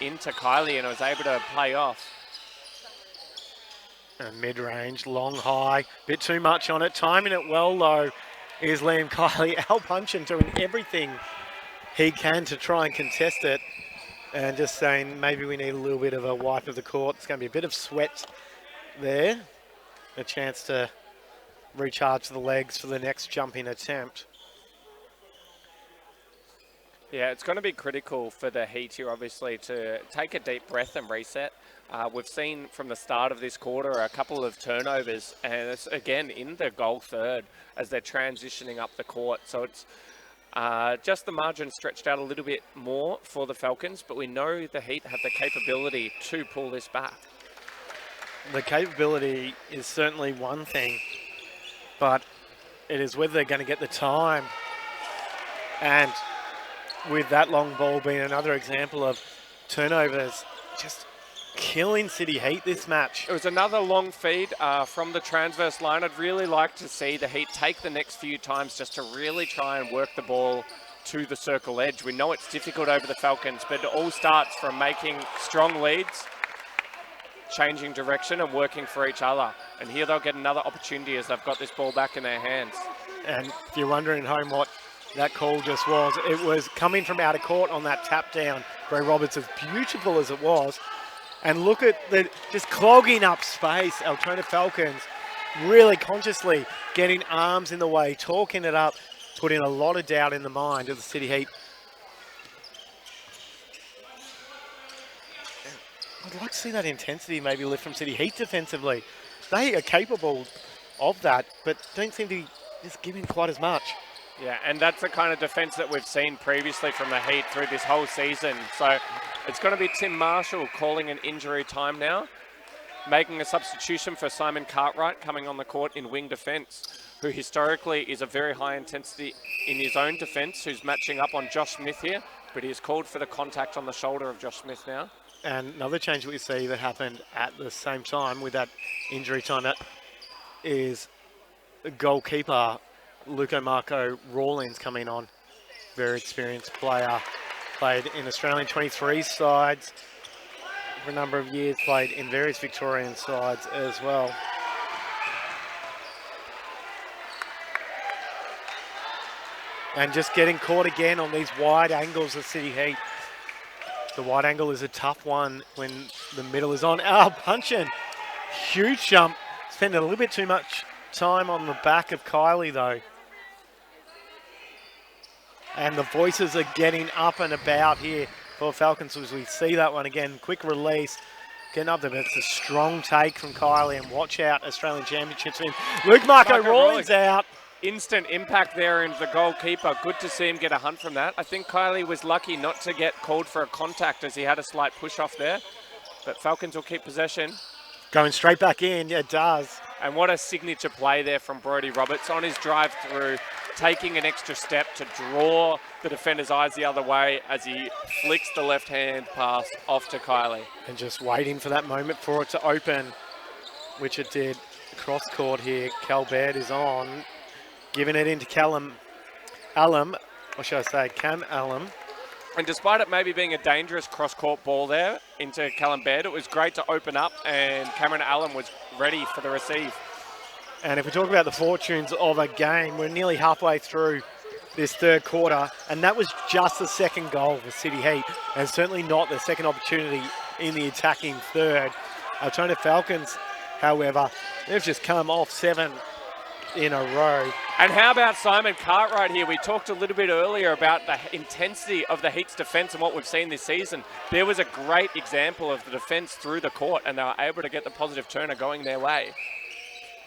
into Kylie and was able to play off. And mid-range, long high, bit too much on it. Timing it well though is Liam Kylie out-punching, doing everything he can to try and contest it. And just saying maybe we need a little bit of a wipe of the court. It's going to be a bit of sweat there. A chance to recharge the legs for the next jumping attempt. Yeah, it's going to be critical for the Heat here, obviously, to take a deep breath and reset. We've seen from the start of this quarter a couple of turnovers, and it's again in the goal third as they're transitioning up the court. So it's just the margin stretched out a little bit more for the Falcons, but we know the Heat have the capability to pull this back. The capability is certainly one thing, but it is whether they're going to get the time. And with that long ball being another example of turnovers, just killing City Heat this match. It was another long feed from the transverse line. I'd really like to see the Heat take the next few times just to really try and work the ball to the circle edge. We know it's difficult over the Falcons, but it all starts from making strong leads, changing direction and working for each other. And here they'll get another opportunity as they've got this ball back in their hands. And if you're wondering at home what that call just was, it was coming from out of court on that tap down. Brodie Roberts, as beautiful as it was. And look at the just clogging up space. Altona Falcons really consciously getting arms in the way, talking it up, putting a lot of doubt in the mind of the City Heat. I'd like to see that intensity maybe lift from City Heat defensively. They are capable of that, but don't seem to be just giving quite as much. Yeah, and that's the kind of defence that we've seen previously from the Heat through this whole season. So it's going to be Tim Marshall calling an injury time now, making a substitution for Simon Cartwright coming on the court in wing defence, who historically is a very high intensity in his own defence, who's matching up on Josh Smith here, but he has called for the contact on the shoulder of Josh Smith now. And another change we see that happened at the same time with that injury time, that is goalkeeper Luco Marco Rawlins coming on. Very experienced player. Played in Australian 23 sides for a number of years. Played in various Victorian sides as well. And just getting caught again on these wide angles of City Heat. The wide angle is a tough one when the middle is on. Oh, punching. Huge jump. Spent a little bit too much time on the back of Kylie, though. And the voices are getting up and about here for Falcons as we see that one again. Quick release. Getting up there, but it's a strong take from Kylie. And watch out, Australian Championships in. Luke Marco Rawlins out. Instant impact there into the goalkeeper. Good to see him get a hunt from that. I think Kylie was lucky not to get called for a contact as he had a slight push off there. But Falcons will keep possession. Going straight back in, yeah, it does. And what a signature play there from Brodie Roberts on his drive through, taking an extra step to draw the defender's eyes the other way as he flicks the left hand pass off to Kylie. And just waiting for that moment for it to open, which it did. Cross court here, Cal Baird is on. Giving it into Cam Allen. And despite it maybe being a dangerous cross-court ball there into Callum Baird, it was great to open up and Cameron Allen was ready for the receive. And if we talk about the fortunes of a game, we're nearly halfway through this third quarter, and that was just the second goal for City Heat, and certainly not the second opportunity in the attacking third. Altona Falcons, however, they've just come off 7 in a row. And how about Simon Cartwright here? We talked a little bit earlier about the intensity of the Heat's defence and what we've seen this season. There was a great example of the defence through the court, and they were able to get the positive turner going their way.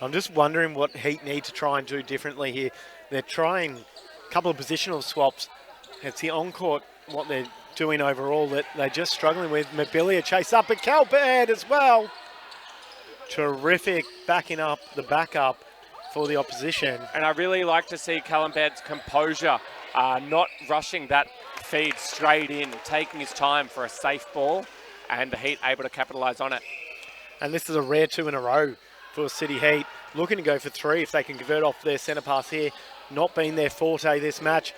I'm just wondering what Heat need to try and do differently here. They're trying a couple of positional swaps. It's the on-court, what they're doing overall, that they're just struggling with. Mobilia chase up, but Cal Baird as well. Terrific backing up the backup for the opposition. And I really like to see Callum Baird's composure, not rushing that feed straight in, taking his time for a safe ball, and the Heat able to capitalise on it. And this is a rare 2 in a row for City Heat, looking to go for 3 if they can convert off their centre pass here. Not been their forte this match.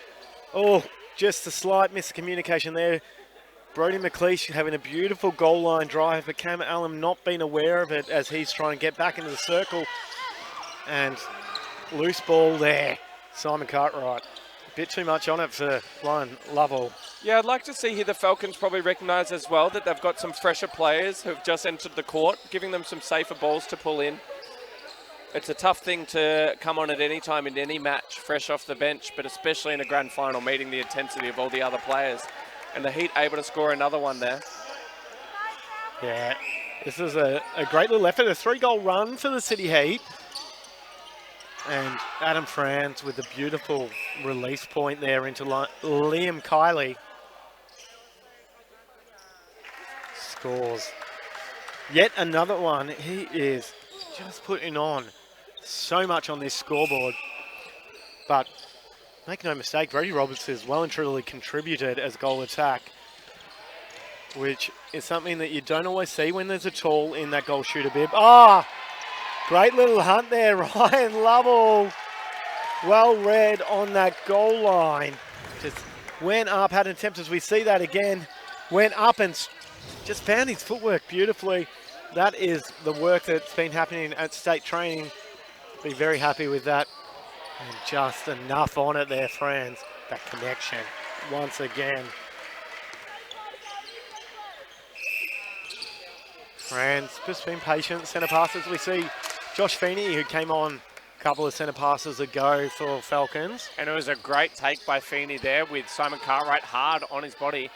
Oh, just a slight miscommunication there. Brodie McLeish having a beautiful goal line drive, but Cam Allen not being aware of it as he's trying to get back into the circle. And loose ball there, Simon Cartwright. A bit too much on it for one Lovell. Yeah, I'd like to see here the Falcons probably recognise as well that they've got some fresher players who've just entered the court, giving them some safer balls to pull in. It's a tough thing to come on at any time in any match, fresh off the bench, but especially in a grand final, meeting the intensity of all the other players. And the Heat able to score another one there. Yeah, this is a great little effort, a 3-goal run for the City Heat. And Adam Franz with a beautiful release point there into Liam Kiley. Scores. Yet another one. He is just putting on so much on this scoreboard. But make no mistake, Brodie Roberts has well and truly contributed as goal attack, which is something that you don't always see when there's a tall in that goal shooter bib. Great little hunt there, Ryan Lovell. Well read on that goal line. Just went up, had an attempt as we see that again. Went up and just found his footwork beautifully. That is the work that's been happening at state training. Be very happy with that. And just enough on it there, Franz. That connection once again. Franz just been patient. Centre passes we see. Josh Feeney, who came on a couple of centre passes ago for Falcons. And it was a great take by Feeney there with Simon Cartwright hard on his body.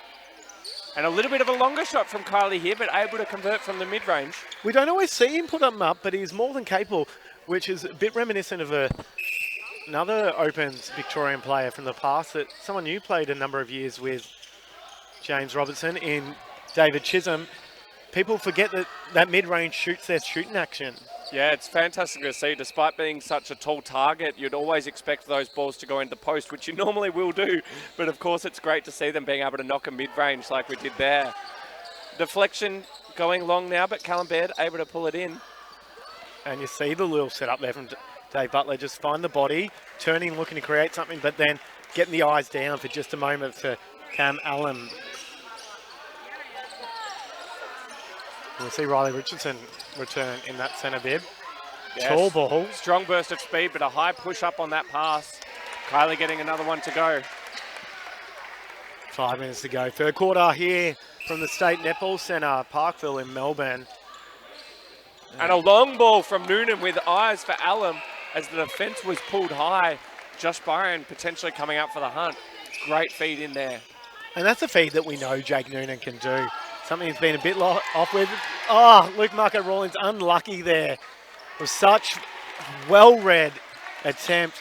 And a little bit of a longer shot from Kylie here, but able to convert from the mid-range. We don't always see him put them up, but he's more than capable, which is a bit reminiscent of another Opens Victorian player from the past that someone you played a number of years with, James Robertson, in David Chisholm. People forget that that mid-range shoots their shooting action. Yeah, it's fantastic to see. Despite being such a tall target, you'd always expect those balls to go into the post, which you normally will do. But of course, it's great to see them being able to knock a mid-range like we did there. Deflection going long now, but Callum Baird able to pull it in. And you see the little setup there from Dave Butler. Just find the body, turning, looking to create something, but then getting the eyes down for just a moment for Cam Allen. We'll see Riley Richardson return in that centre bib. Yes. Tall ball. Strong burst of speed, but a high push up on that pass. Kylie getting another one to go. 5 minutes to go. Third quarter here from the State Netball Centre, Parkville in Melbourne. And a long ball from Noonan with eyes for Allen as the defence was pulled high. Josh Byron potentially coming up for the hunt. Great feed in there. And that's a feed that we know Jake Noonan can do. Something he's been a bit off with. Oh, Luke Marco Rawlins unlucky there. It was such well-read attempt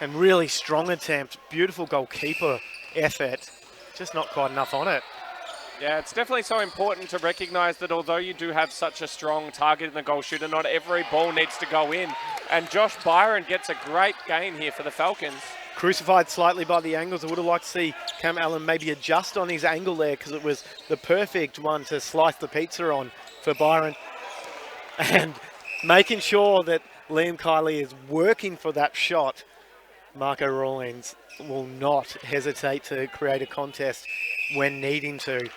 and really strong attempt. Beautiful goalkeeper effort. Just not quite enough on it. Yeah, it's definitely so important to recognise that although you do have such a strong target in the goal shooter, not every ball needs to go in. And Josh Byron gets a great gain here for the Falcons. Crucified slightly by the angles. I would have liked to see Cam Allen maybe adjust on his angle there because it was the perfect one to slice the pizza on for Byron. And making sure that Liam Kiley is working for that shot, Marco Rawlins will not hesitate to create a contest when needing to.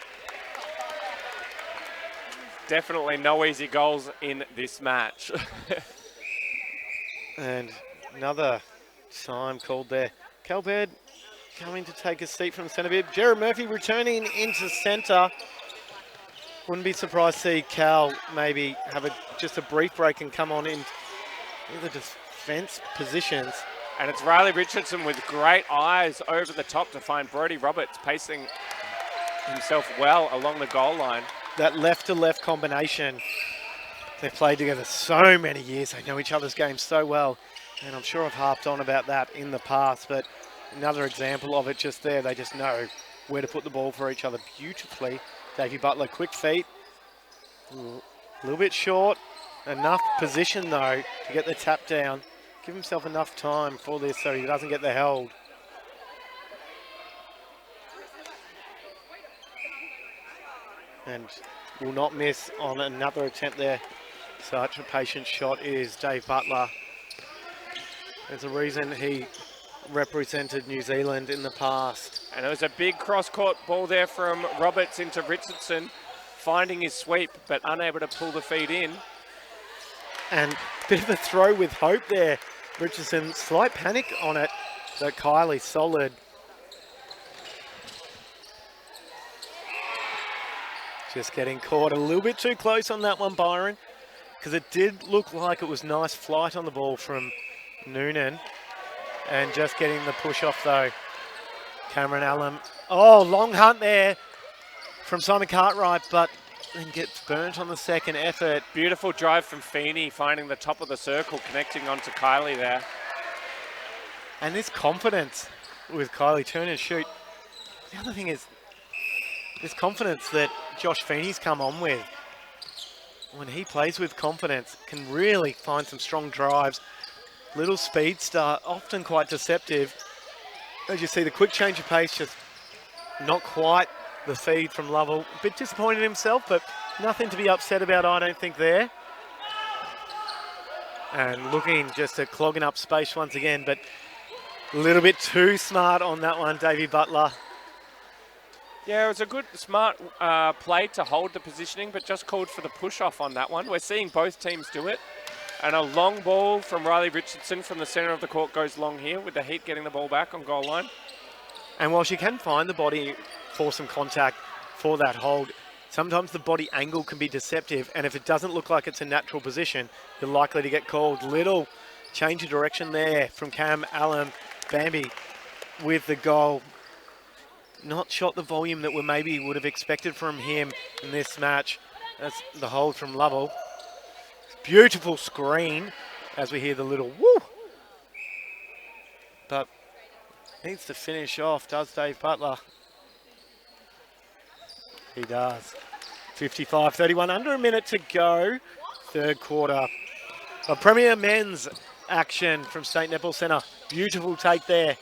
Definitely no easy goals in this match. And another time called there. Cal Baird coming to take a seat from the centre bib. Jared Murphy returning into centre. Wouldn't be surprised to see Cal maybe have just a brief break and come on in the defence positions. And it's Riley Richardson with great eyes over the top to find Brodie Roberts pacing himself well along the goal line. That left-to-left combination. They've played together so many years. They know each other's games so well. And I'm sure I've harped on about that in the past, but another example of it just there. They just know where to put the ball for each other beautifully. Davey Butler, quick feet. A little bit short. Enough position, though, to get the tap down. Give himself enough time for this so he doesn't get the held. And will not miss on another attempt there. Such a patient shot is Dave Butler. There's a reason he represented New Zealand in the past. And it was a big cross-court ball there from Roberts into Richardson, finding his sweep, but unable to pull the feed in. And a bit of a throw with hope there. Richardson, slight panic on it, but Kylie solid. Just getting caught a little bit too close on that one, Byron, because it did look like it was nice flight on the ball from Noonan. And just getting the push off, though. Cameron Allen. Oh, long hunt there from Simon Cartwright, but then gets burnt on the second effort. Beautiful drive from Feeney, finding the top of the circle, connecting onto Kylie there. And this confidence with Kylie turn and shoot. The other thing is this confidence that Josh Feeney's come on with. When he plays with confidence, can really find some strong drives. Little speed start, often quite deceptive. As you see, the quick change of pace, just not quite the feed from Lovell. A bit disappointed himself, but nothing to be upset about, I don't think, there. And looking just at clogging up space once again, but a little bit too smart on that one, Davey Butler. Yeah, it was a good, smart play to hold the positioning, but just called for the push-off on that one. We're seeing both teams do it. And a long ball from Riley Richardson from the centre of the court goes long here, with the Heat getting the ball back on goal line. And while she can find the body for some contact for that hold, sometimes the body angle can be deceptive, and if it doesn't look like it's a natural position, you're likely to get called. Little change of direction there from Cam Allen. Bambi with the goal. not shot the volume that we maybe would have expected from him in this match. That's the hold from Lovell. Beautiful screen as we hear the little woo. But needs to finish off, does Dave Butler? He does. 55-31, under a minute to go. Third quarter. A Premier Men's action from State Netball Centre. Beautiful take there.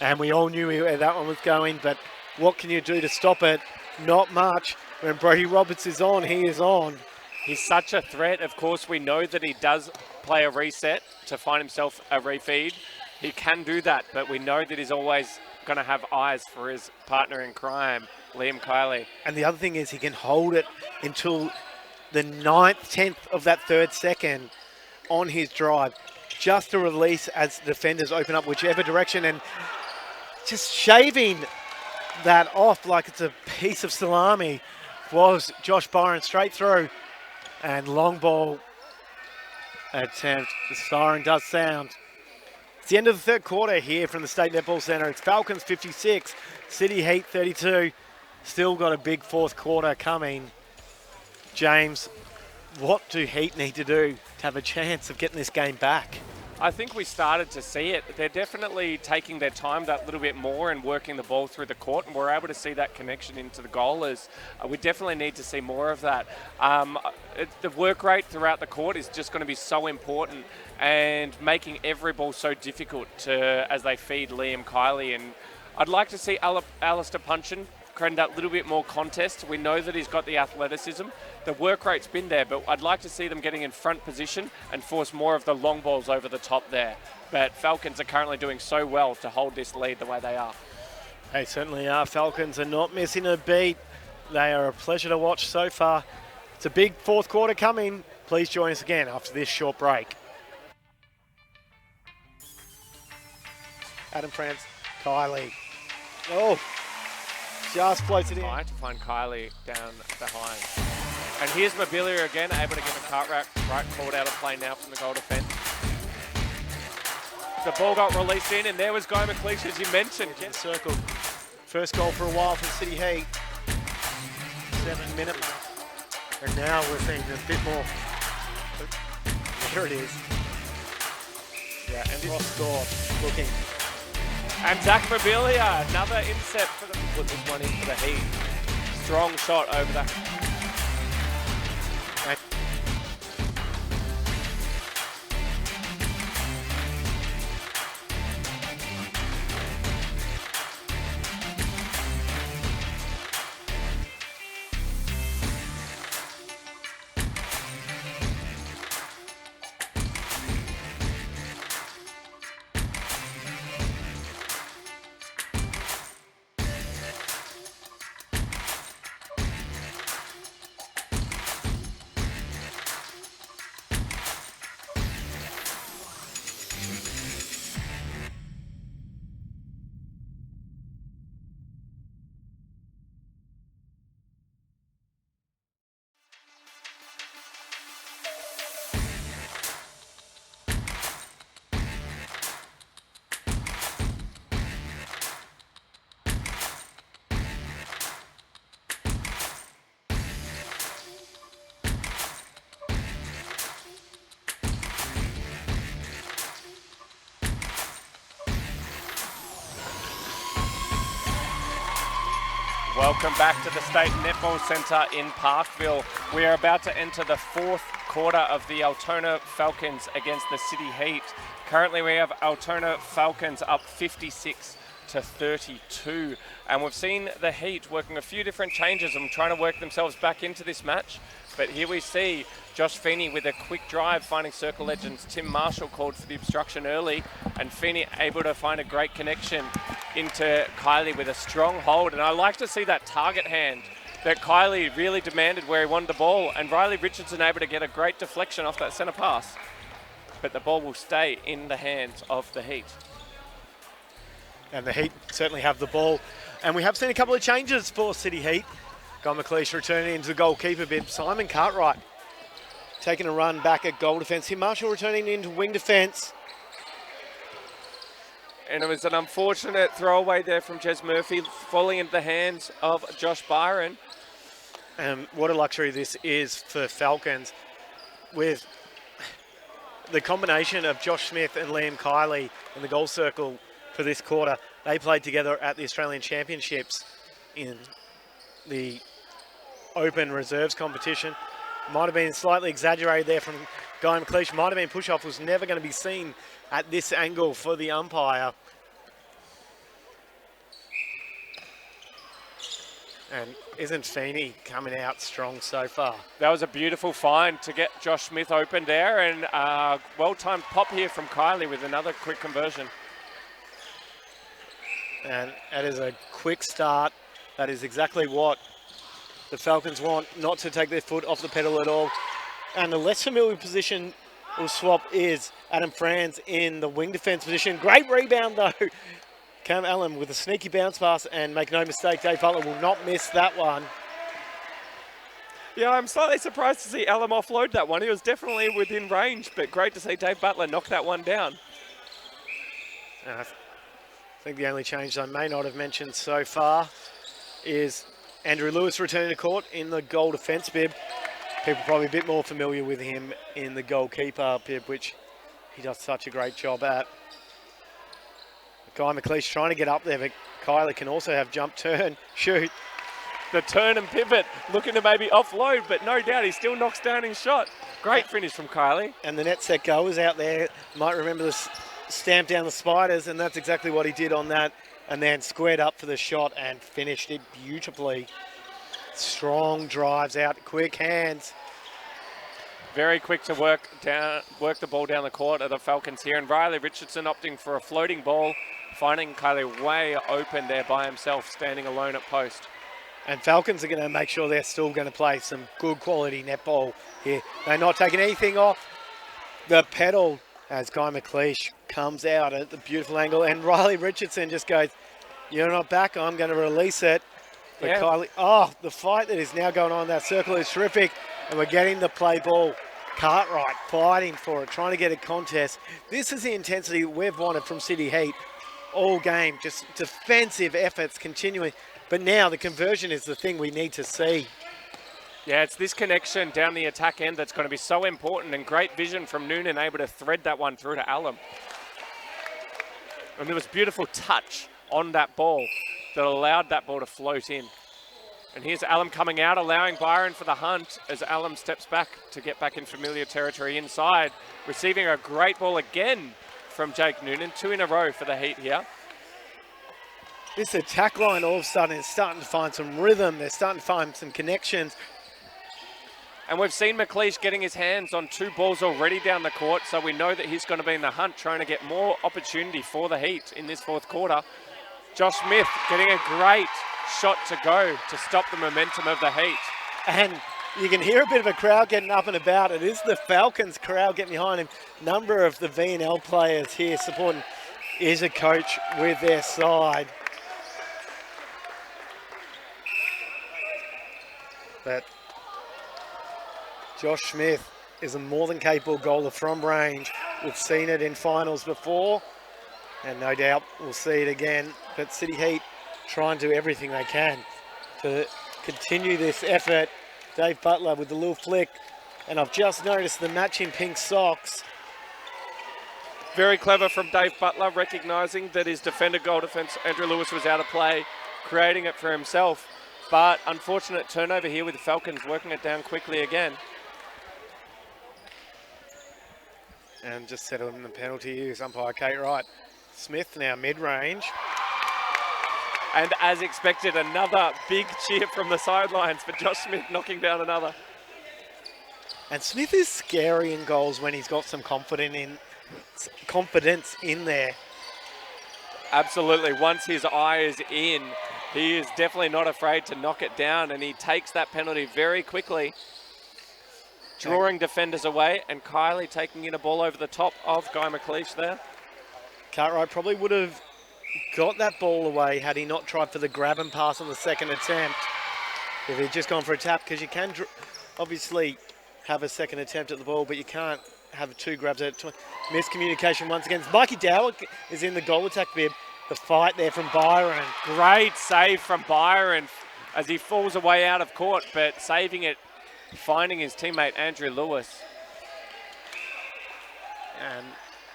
And we all knew where that one was going, but what can you do to stop it? Not much. When Brody Roberts is on, he is on. He's such a threat. Of course, we know that he does play a reset to find himself a refeed. He can do that, but we know that he's always going to have eyes for his partner in crime, Liam Kiley. And the other thing is he can hold it until the 9th, 10th of that third second on his drive, just to release as defenders open up whichever direction, and just shaving that off like it's a piece of salami was Josh Byron, straight through. And long ball attempt. The siren does sound. It's the end of the third quarter here from the State Netball Centre. It's Falcons 56, City Heat 32. Still got a big fourth quarter coming. James, what do Heat need to do to have a chance of getting this game back? I think we started to see it. They're definitely taking their time that little bit more and working the ball through the court, and we're able to see that connection into the goal. We definitely need to see more of that. The work rate throughout the court is just going to be so important, and making every ball so difficult as they feed Liam Kiley. And I'd like to see Alistair Punchin create that little bit more contest. We know that he's got the athleticism. The work rate's been there, but I'd like to see them getting in front position and force more of the long balls over the top there. But Falcons are currently doing so well to hold this lead the way they are. They certainly are. Falcons are not missing a beat. They are a pleasure to watch so far. It's a big fourth quarter coming. Please join us again after this short break. Adam France, Kiley. Oh, just floats it in. Try to find Kiley down behind. And here's Mobilia again, able to get a Cartwright called out of play now from the goal defense. The ball got released in, and there was Guy McLeish, as you mentioned. Get circled. First goal for a while for City Heat. 7 minute mark. And now we're seeing a bit more. There it is. Yeah, and Cross score. Looking. And Zach Mobilia, another incept for the put this one in for the Heat. Strong shot over that. Welcome back to the State Netball Centre in Parkville. We are about to enter the fourth quarter of the Altona Falcons against the City Heat. Currently we have Altona Falcons up 56-32. And we've seen the Heat working a few different changes and trying to work themselves back into this match. But here we see Josh Feeney with a quick drive, finding circle legends. Tim Marshall called for the obstruction early, and Feeney able to find a great connection into Kiley with a strong hold. And I like to see that target hand that Kiley really demanded where he wanted the ball, and Riley Richardson able to get a great deflection off that centre pass. But the ball will stay in the hands of the Heat. And the Heat certainly have the ball. And we have seen a couple of changes for City Heat. Guy McLeish returning into the goalkeeper bib. Simon Cartwright taking a run back at goal defence. Tim Marshall returning into wing defence. And it was an unfortunate throwaway there from Jez Murphy, falling into the hands of Josh Byron. What a luxury this is for Falcons, with the combination of Josh Smith and Liam Kiley in the goal circle for this quarter. They played together at the Australian Championships in the Open Reserves competition. Might have been slightly exaggerated there from Guy McLeish. Might have been push-off, was never going to be seen at this angle for the umpire. And isn't Feeney coming out strong so far? That was a beautiful find to get Josh Smith open there, and well-timed pop here from Kiley with another quick conversion. And that is a quick start. That is exactly what the Falcons want, not to take their foot off the pedal at all. And the less familiar position will swap is Adam Franz in the wing defence position. Great rebound though. Cam Allen with a sneaky bounce pass, and make no mistake, Dave Butler will not miss that one. Yeah, I'm slightly surprised to see Allen offload that one. He was definitely within range, but great to see Dave Butler knock that one down. I think the only change I may not have mentioned so far is Andrew Lewis returning to court in the goal defence bib. People probably a bit more familiar with him in the goalkeeper bib, which he does such a great job at. Guy McLeish trying to get up there, but Kyler can also have jump, turn, shoot. The turn and pivot, looking to maybe offload, but no doubt he still knocks down his shot. Great finish from Kylie. And the net set goers out there might remember this stamp down the Spiders, and that's exactly what he did on that, and then squared up for the shot and finished it beautifully. Strong drives out, quick hands. Very quick to work the ball down the court of the Falcons here, and Riley Richardson opting for a floating ball, finding Kylie way open there by himself, standing alone at post. And Falcons are going to make sure they're still going to play some good quality netball here. They're not taking anything off the pedal as Guy McLeish comes out at the beautiful angle, and Riley Richardson just goes, "You're not back, I'm going to release it." But yeah. Kylie, the fight that is now going on in that circle is terrific, and we're getting the play ball. Cartwright fighting for it, trying to get a contest. This is the intensity we've wanted from City Heat all game, just defensive efforts continuing. But now the conversion is the thing we need to see. Yeah, it's this connection down the attack end that's going to be so important, and great vision from Noonan, able to thread that one through to Allen. And there was beautiful touch on that ball that allowed that ball to float in. And here's Allen coming out, allowing Byron for the hunt as Allen steps back to get back in familiar territory inside. Receiving a great ball again from Jake Noonan, 2 in a row for the Heat here. This attack line all of a sudden is starting to find some rhythm. They're starting to find some connections. And we've seen McLeish getting his hands on 2 balls already down the court, so we know that he's going to be in the hunt, trying to get more opportunity for the Heat in this fourth quarter. Josh Smith getting a great shot to go to stop the momentum of the Heat. And you can hear a bit of a crowd getting up and about. It is the Falcons crowd getting behind him. Number of the V&L players here supporting is a coach with their side. But Josh Smith is a more than capable goaler from range. We've seen it in finals before, and no doubt we'll see it again. But City Heat try and do everything they can to continue this effort. Dave Butler with the little flick, and I've just noticed the matching pink socks. Very clever from Dave Butler, recognising that his defender goal defence, Andrew Lewis, was out of play, creating it for himself. But unfortunate turnover here with the Falcons working it down quickly again. And just settling the penalty is umpire Kate Wright. Smith now mid-range. And as expected, another big cheer from the sidelines for Josh Smith knocking down another. And Smith is scary in goals when he's got some confidence in there. Absolutely. Once his eye is in, he is definitely not afraid to knock it down, and he takes that penalty very quickly, drawing defenders away, and Kylie taking in a ball over the top of Guy McLeish there. Cartwright probably would have got that ball away had he not tried for the grab and pass on the second attempt. If he'd just gone for a tap, because you can obviously have a second attempt at the ball, but you can't have 2 grabs at miscommunication once again. Mikey Dower is in the goal attack bib. The fight there from Byron. Great save from Byron as he falls away out of court, but saving it, finding his teammate Andrew Lewis. And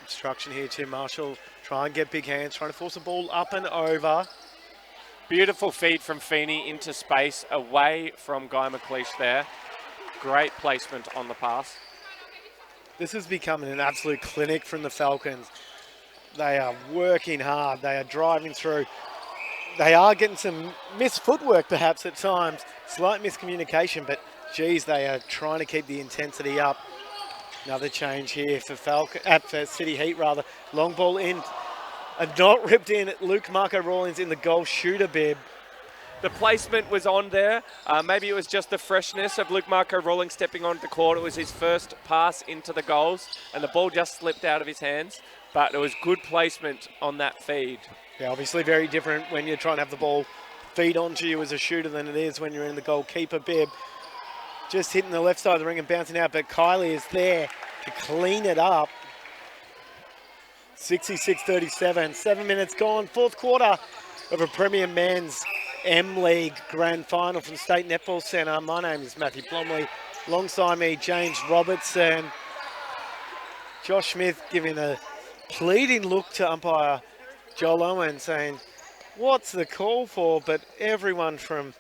instruction here to Marshall. Try and get big hands, trying to force the ball up and over. Beautiful feed from Feeney into space, away from Guy McLeish there. Great placement on the pass. This is becoming an absolute clinic from the Falcons. They are working hard. They are driving through. They are getting some missed footwork perhaps at times. Slight miscommunication, but geez, they are trying to keep the intensity up. Another change here for for City Heat rather. Long ball in. A not ripped in. Luke Marco Rawlings in the goal shooter bib. The placement was on there. Maybe it was just the freshness of Luke Marco Rawlings stepping onto the court. It was his first pass into the goals, and the ball just slipped out of his hands. But it was good placement on that feed. Yeah, obviously very different when you're trying to have the ball feed onto you as a shooter than it is when you're in the goalkeeper bib. Just hitting the left side of the ring and bouncing out, but Kylie is there to clean it up. 66-37, 7 minutes gone, 4th quarter of a Premier Men's MLeague Grand Final from State Netball Centre. My name is Matthew Plumley. Alongside me, James Robertson. Josh Smith giving a pleading look to umpire Joel Owen saying, what's the call for? But everyone from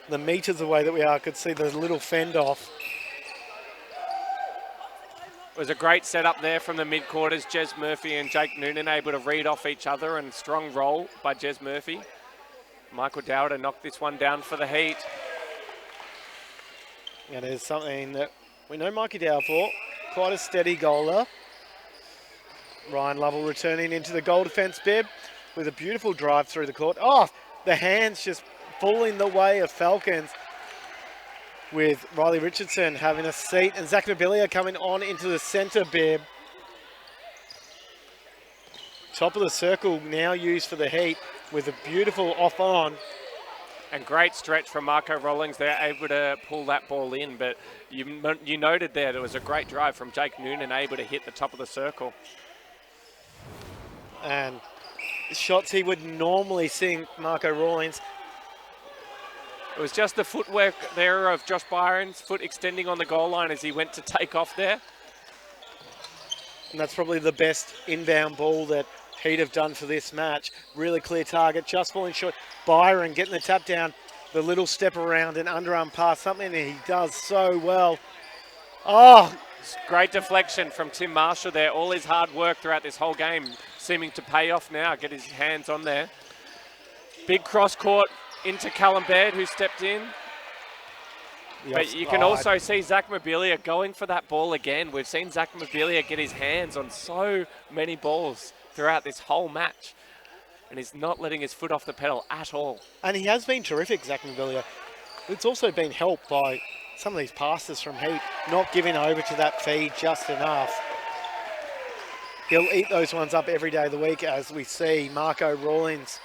the metres away that we are could see the little fend off. It was a great setup there from the mid-quarters. Jez Murphy and Jake Noonan able to read off each other, and strong roll by Jez Murphy. Michael Dowder knocked this one down for the Heat. It is something that we know Mikey Dower for. Quite a steady goaler. Ryan Lovell returning into the goal defence bib with a beautiful drive through the court. Oh, the hands just fall in the way of Falcons, with Riley Richardson having a seat and Zach Mobilia coming on into the centre bib. Top of the circle now used for the Heat with a beautiful off-on. And great stretch from Marco Rawlings. They're able to pull that ball in, but you noted there was a great drive from Jake Noonan able to hit the top of the circle. And shots he would normally see Marco Rawlings. It was just the footwork there of Josh Byron's foot extending on the goal line as he went to take off there. And that's probably the best inbound ball that Heat have done for this match. Really clear target, just falling short. Byron getting the tap down, the little step around and underarm pass, something that he does so well. Oh, great deflection from Tim Marshall there. All his hard work throughout this whole game seeming to pay off now. Get his hands on there. Big cross court into Callum Baird, who stepped in. But you can also see Zach Mobilia going for that ball again. We've seen Zach Mobilia get his hands on so many balls throughout this whole match, and he's not letting his foot off the pedal at all. And he has been terrific, Zach Mobilia. It's also been helped by some of these passes from Heat, not giving over to that feed just enough. He'll eat those ones up every day of the week, as we see Marco Rawlings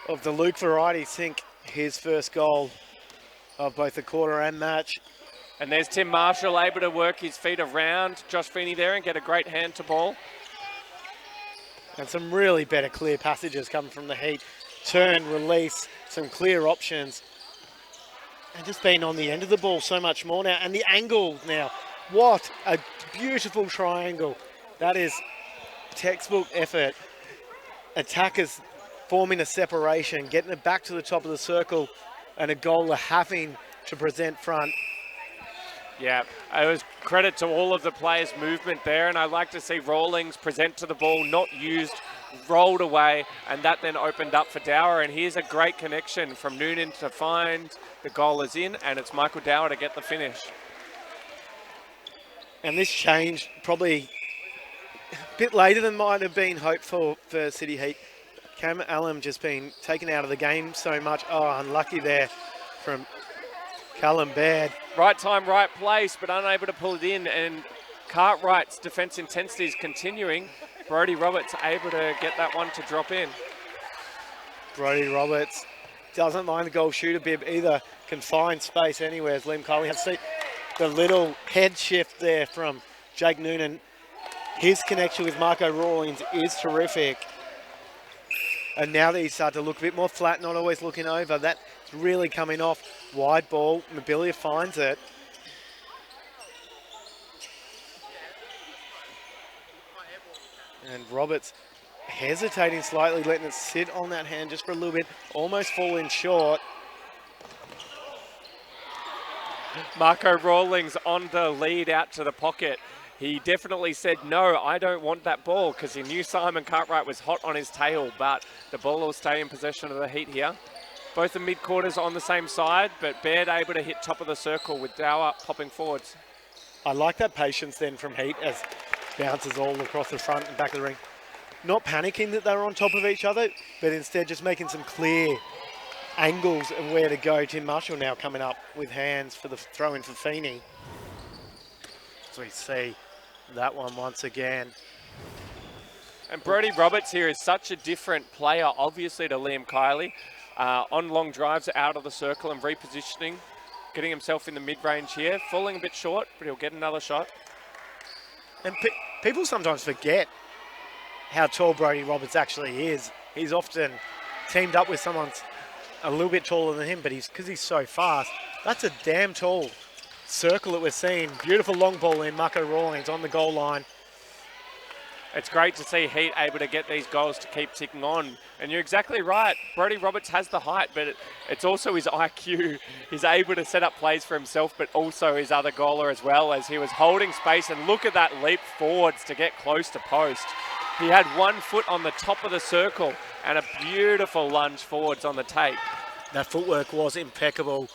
of the Luke variety sink his first goal of both the quarter and match. And there's Tim Marshall able to work his feet around Josh Feeney there and get a great hand to ball. And some really better clear passages coming from the Heat. Turn, release, some clear options. And just being on the end of the ball so much more now. And the angle now. What a beautiful triangle. That is textbook effort. Attackers forming a separation, getting it back to the top of the circle, and a goaler having to present front. Yeah, it was credit to all of the players' movement there, and I like to see Rawlings present to the ball, not used, rolled away, and that then opened up for Dower. And here's a great connection from Noonan to find the goal is in, and it's Michael Dower to get the finish. And this changed probably a bit later than might have been hoped for City Heat. Cam Allen just been taken out of the game so much. Oh, unlucky there from Callum Baird. Right time, right place, but unable to pull it in. And Cartwright's defence intensity is continuing. Brody Roberts able to get that one to drop in. Brody Roberts doesn't mind the goal shooter bib either. Can find space anywhere as Liam Coley has seen the little head shift there from Jake Noonan, his connection with Marco Rawlings is terrific. And now that he started to look a bit more flat, not always looking over, that's really coming off. Wide ball, Mobilia finds it. And Roberts hesitating slightly, letting it sit on that hand just for a little bit, almost falling short. Marco Rawlings on the lead out to the pocket. He definitely said, no, I don't want that ball, because he knew Simon Cartwright was hot on his tail, but the ball will stay in possession of the Heat here. Both the mid-quarters on the same side, but Baird able to hit top of the circle with Dower popping forwards. I like that patience then from Heat as bounces all across the front and back of the ring. Not panicking that they're on top of each other, but instead just making some clear angles and where to go. Tim Marshall now coming up with hands for the throw in for Feeney. So we see that one once again. And Brody Roberts here is such a different player, obviously, to Liam Kiley. On long drives out of the circle and repositioning, getting himself in the mid-range here. Falling a bit short, but he'll get another shot. And people sometimes forget how tall Brody Roberts actually is. He's often teamed up with someone a little bit taller than him, but because he's so fast, that's a damn tall circle that we're seeing. Beautiful long ball in, Marco Rawlings on the goal line. It's great to see Heat able to get these goals to keep ticking on. And you're exactly right. Brody Roberts has the height, but it's also his IQ. He's able to set up plays for himself, but also his other goaler as well, as he was holding space. And look at that leap forwards to get close to post. He had 1 foot on the top of the circle and a beautiful lunge forwards on the tape. That footwork was impeccable.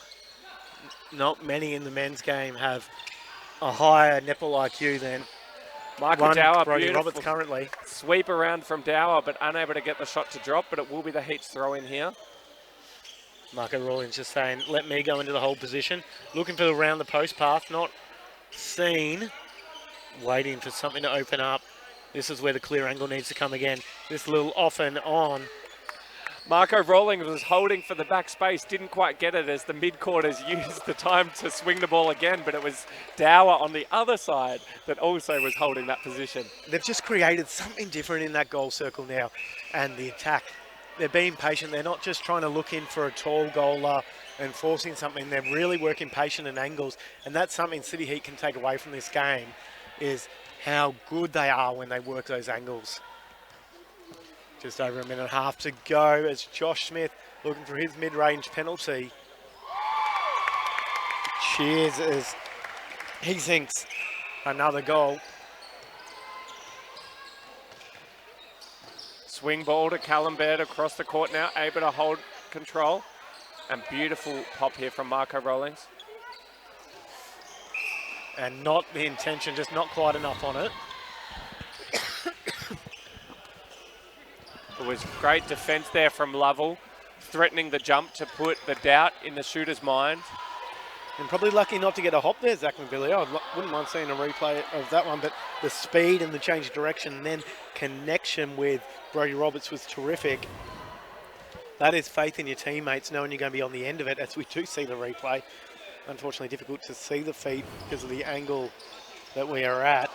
Not many in the men's game have a higher nipple IQ than Michael Dower, Brody beautiful Roberts currently. Sweep around from Dower, but unable to get the shot to drop, but it will be the Heat's throw in here. Marco Rawlings just saying, let me go into the hold position. Looking for the round the post path, not seen. Waiting for something to open up. This is where the clear angle needs to come again. This little off and on. Marco Rawlings was holding for the back space, didn't quite get it as the mid-quarters used the time to swing the ball again, but it was Dower on the other side that also was holding that position. They've just created something different in that goal circle now, and the attack. They're being patient. They're not just trying to look in for a tall goaler and forcing something. They're really working patient and angles, and that's something City Heat can take away from this game, is how good they are when they work those angles. Just over a minute and a half to go as Josh Smith looking for his mid-range penalty. Cheers as he sinks another goal. Swing ball to Callum Baird across the court now, able to hold control. And beautiful pop here from Marco Rawlings. And not the intention, just not quite enough on it. It was great defence there from Lovell, threatening the jump to put the doubt in the shooter's mind. And probably lucky not to get a hop there, Zach McBilly. I wouldn't mind seeing a replay of that one, but the speed and the change of direction and then connection with Brody Roberts was terrific. That is faith in your teammates, knowing you're going to be on the end of it, as we do see the replay. Unfortunately, difficult to see the feet because of the angle that we are at.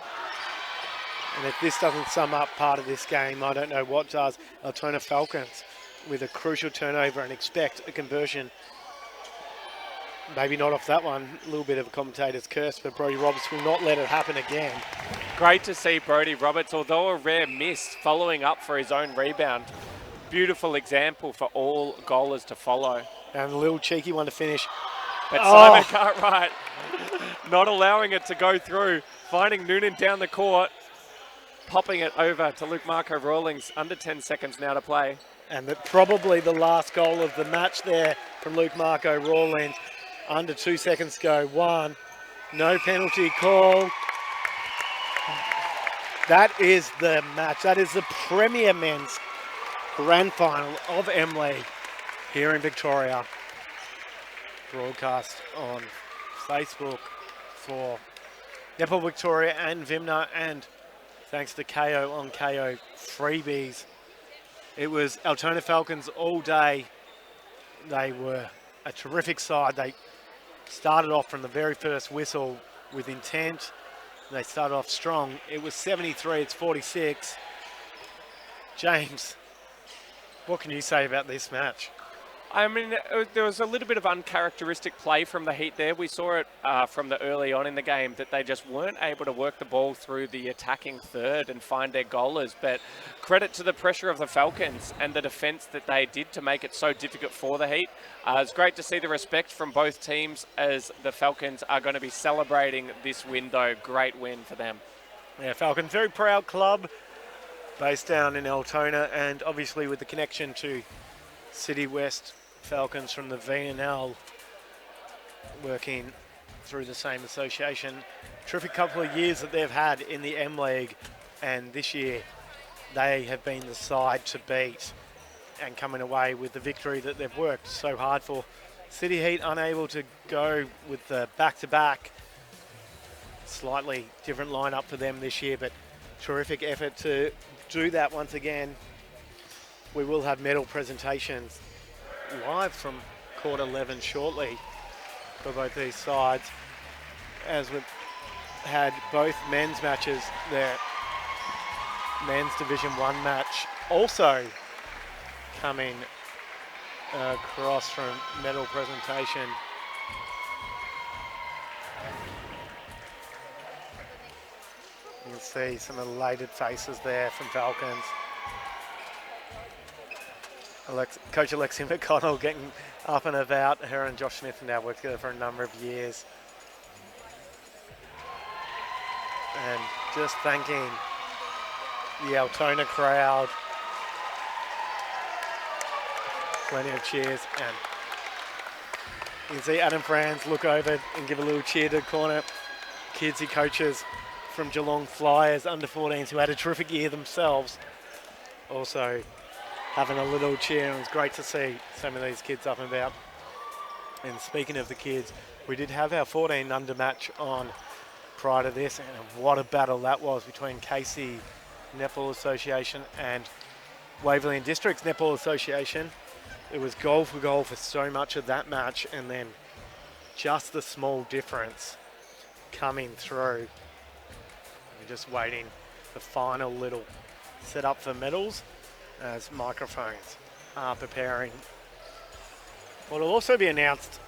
And if this doesn't sum up part of this game, I don't know what does. Altona Falcons with a crucial turnover and expect a conversion. Maybe not off that one, a little bit of a commentator's curse, but Brody Roberts will not let it happen again. Great to see Brody Roberts, although a rare miss, following up for his own rebound. Beautiful example for all goalers to follow. And a little cheeky one to finish. But Simon Cartwright not allowing it to go through, finding Noonan down the court, popping it over to Luke Marco Rawlings. Under 10 seconds now to play. And probably the last goal of the match there from Luke Marco Rawlings. Under 2 seconds to go. 1. No penalty call. That is the match. That is the Premier Men's Grand Final of MLeague here in Victoria. Broadcast on Facebook for Netball Victoria and Vimna, and thanks to KO on KO freebies. It was Altona Falcons all day. They were a terrific side. They started off from the very first whistle with intent, They start off strong. It was 73, it's 46. James, what can you say about this match? I mean, there was a little bit of uncharacteristic play from the Heat there. We saw it from the early on in the game that they just weren't able to work the ball through the attacking third and find their goalers. But credit to the pressure of the Falcons and the defense that they did to make it so difficult for the Heat. It's great to see the respect from both teams as the Falcons are going to be celebrating this win, though. Great win for them. Yeah, Falcons, very proud club based down in Altona, and obviously with the connection to City West Falcons from the VNL, working through the same association. Terrific couple of years that they've had in the MLeague, and this year they have been the side to beat and coming away with the victory that they've worked so hard for. City Heat unable to go with the back-to-back. Slightly different lineup for them this year, but terrific effort to do that once again. We will have medal presentations live from Court 11 shortly for both these sides, as we've had both men's matches there. Men's Division 1 match also coming across from medal presentation. You can see some elated faces there from Falcons. Coach Alexi McConnell getting up and about. Her and Josh Smith have now worked together for a number of years. And just thanking the Altona crowd. Plenty of cheers. And you can see Adam Franz look over and give a little cheer to the corner. Kids he coaches from Geelong Flyers, under 14s, who had a terrific year themselves. Also having a little cheer, and it was great to see some of these kids up and about. And speaking of the kids, we did have our 14 under match on prior to this, and what a battle that was between Casey Netball Association and Waverley and Districts Netball Association. It was goal for so much of that match, and then just the small difference coming through. We're just waiting the final little setup for medals as microphones are preparing. What will also be announced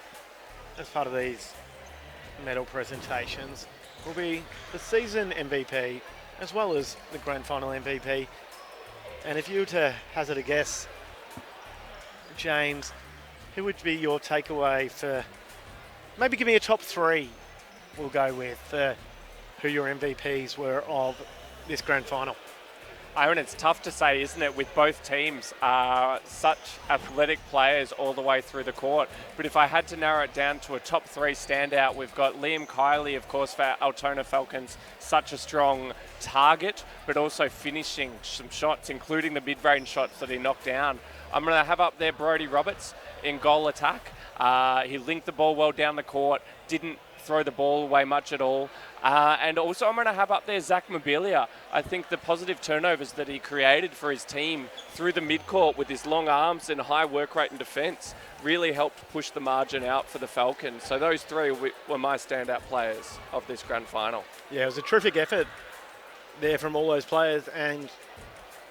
as part of these medal presentations will be the season MVP as well as the grand final MVP. And if you were to hazard a guess, James, who would be your takeaway for, maybe give me a top three we'll go with, for who your MVPs were of this grand final? I mean, it's tough to say, isn't it, with both teams, such athletic players all the way through the court. But if I had to narrow it down to a top three standout, we've got Liam Kiley, of course, for Altona Falcons, such a strong target, but also finishing some shots, including the mid-range shots that he knocked down. I'm going to have up there Brodie Roberts in goal attack. He linked the ball well down the court, didn't throw the ball away much at all. And also I'm going to have up there Zach Mobilia. I think the positive turnovers that he created for his team through the midcourt with his long arms and high work rate and defence really helped push the margin out for the Falcons. So those three were my standout players of this grand final. Yeah, it was a terrific effort there from all those players, and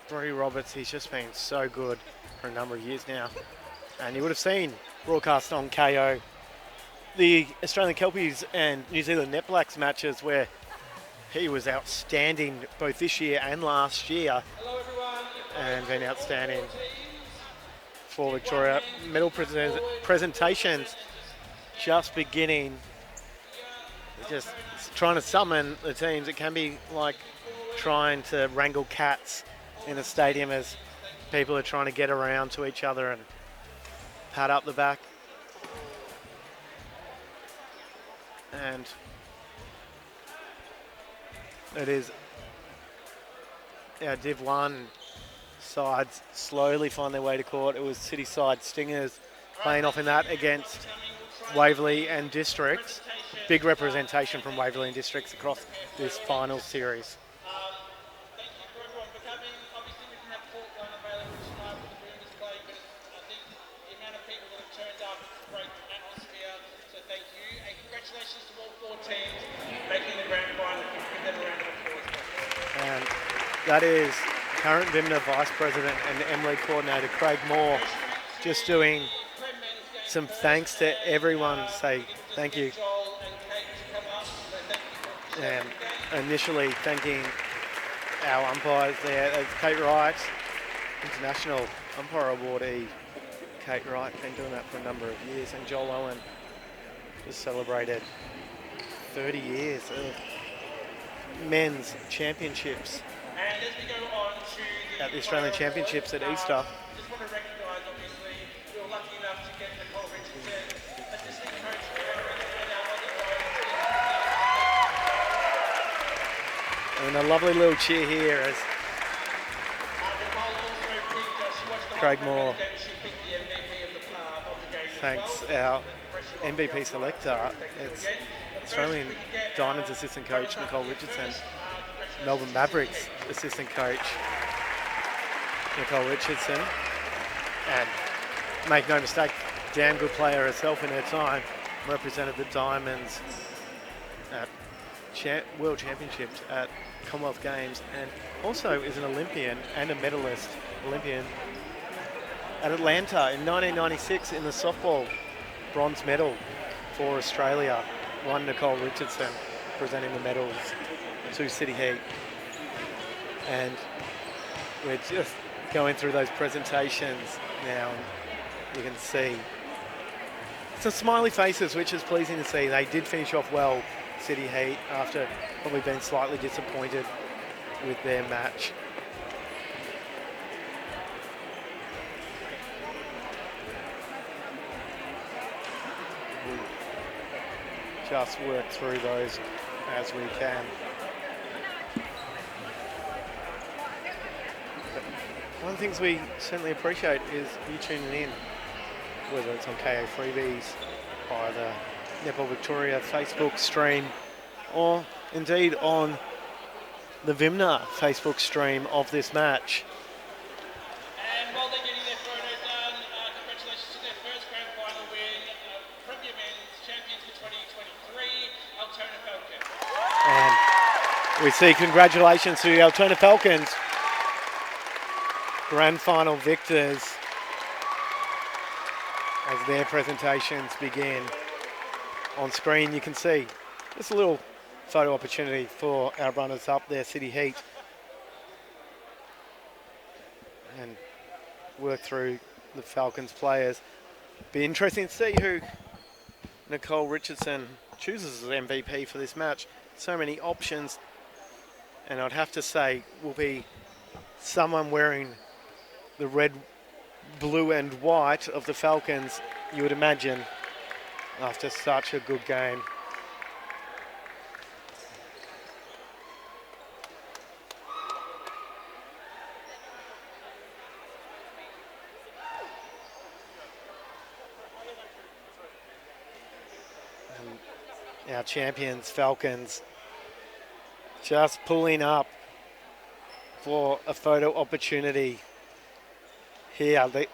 Brodie Roberts, he's just been so good for a number of years now. And you would have seen broadcast on KO the Australian Kelpies and New Zealand Net Blacks matches where he was outstanding both this year and last year. Hello everyone. And been outstanding for Victoria. Medal presentations just beginning. Just trying to summon the teams. It can be like trying to wrangle cats in a stadium as people are trying to get around to each other and pat up the back. And it is our Div 1 sides slowly find their way to court. It was City side Stingers playing off in that against Waverley and Districts. Big representation from Waverley and Districts across this final series. Thank you for everyone for coming. Obviously we didn't have court one available tonight with the room display, but I think the amount of people that have turned up, it's a great atmosphere, so thank you. And congratulations to all four teams making the grand final. And that is current Vimner Vice President and MLeague Coordinator Craig Moore just doing some thanks to everyone to say thank you. And initially thanking our umpires there. There's Kate Wright, International Umpire Awardee. Kate Wright, been doing that for a number of years. And Joel Owen just celebrated 30 years of men's championships at the Australian Championships at Easter. Just want to recognise, obviously, we were lucky enough to get Nicole Richardson, assistant coach and a lovely little cheer here as Craig Moore thanks our MVP selector. It's Australian Diamonds assistant coach Nicole Richardson, Melbourne Mavericks assistant coach Nicole Richardson, and make no mistake, damn good player herself in her time, represented the Diamonds at World Championships, at Commonwealth Games, and also is an Olympian and a medalist Olympian at Atlanta in 1996 in the softball bronze medal for Australia. Won Nicole Richardson, presenting the medals to City Heat. And we're just going through those presentations now, and you can see some smiley faces, which is pleasing to see. They did finish off well, City Heat, after probably being slightly disappointed with their match. Just work through those as we can. But one of the things we certainly appreciate is you tuning in, whether it's on KA Freebies, via the Netball Victoria Facebook stream, or indeed on the Vimner Facebook stream of this match. And while they're getting their photo done, congratulations to their first grand final win, Premier Men's Champions for 2023, Altona Falcons. And we see congratulations to the Altona Falcons, grand final victors, as their presentations begin. On screen you can see just a little photo opportunity for our runners up there, City Heat, and work through the Falcons players. Be interesting to see who Nicole Richardson chooses as MVP for this match. So many options, and I'd have to say will be someone wearing the red, blue and white of the Falcons, you would imagine, after such a good game. And our champions, Falcons, just pulling up for a photo opportunity here. They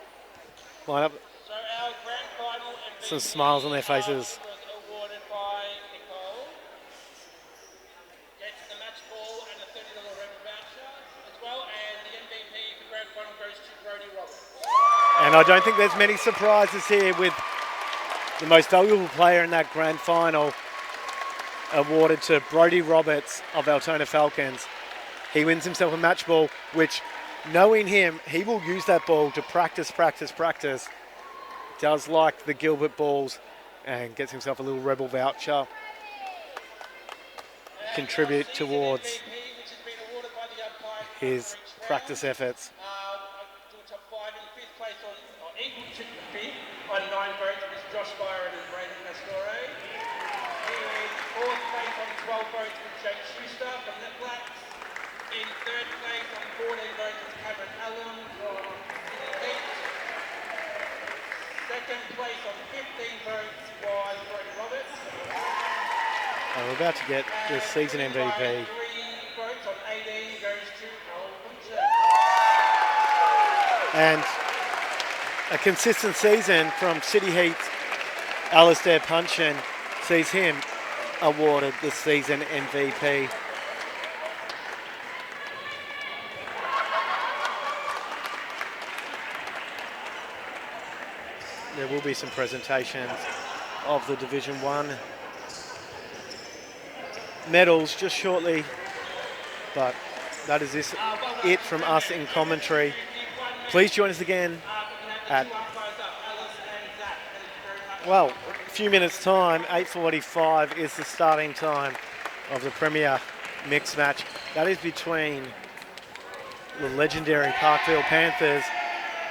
line up. So our grand final MVP Some smiles on their faces. was awarded by Nicole. Gets the match ball and a $30 Rebel voucher as well, and the MVP for grand final goes to Brodie Roberts. And I don't think there's many surprises here, with the most valuable player in that grand final awarded to Brodie Roberts of Altona Falcons. He wins himself a match ball, which, knowing him, he will use that ball to practice. Does like the Gilbert balls, and gets himself a little Rebel voucher. Contribute towards MVP, which has been awarded by the umpire for his each practice round. efforts. To the top five in fifth place on equal to the fifth on 9 votes was Josh Byron and Brandon Pastore. In fourth place on 12 votes was Jake Schuster from Netblacks. In third place on 14 votes was Cameron Allen from City Heat. Second place on 15 votes was Brodie Roberts. And we're about to get the season MVP. 3 votes on 18 goes to Al Bunchen. And a consistent season from City Heat, Alistair Punchin sees him awarded the season MVP. there will be some presentations of the Division 1 medals just shortly, but that is it from us in commentary. Please join us again at, well, a few minutes time. 8:45 is the starting time of the Premier mixed match. That is between the legendary Parkville Panthers,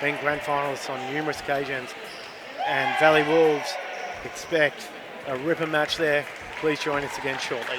being grand finalists on numerous occasions, and Valley Wolves. Expect a ripper match there. Please join us again shortly.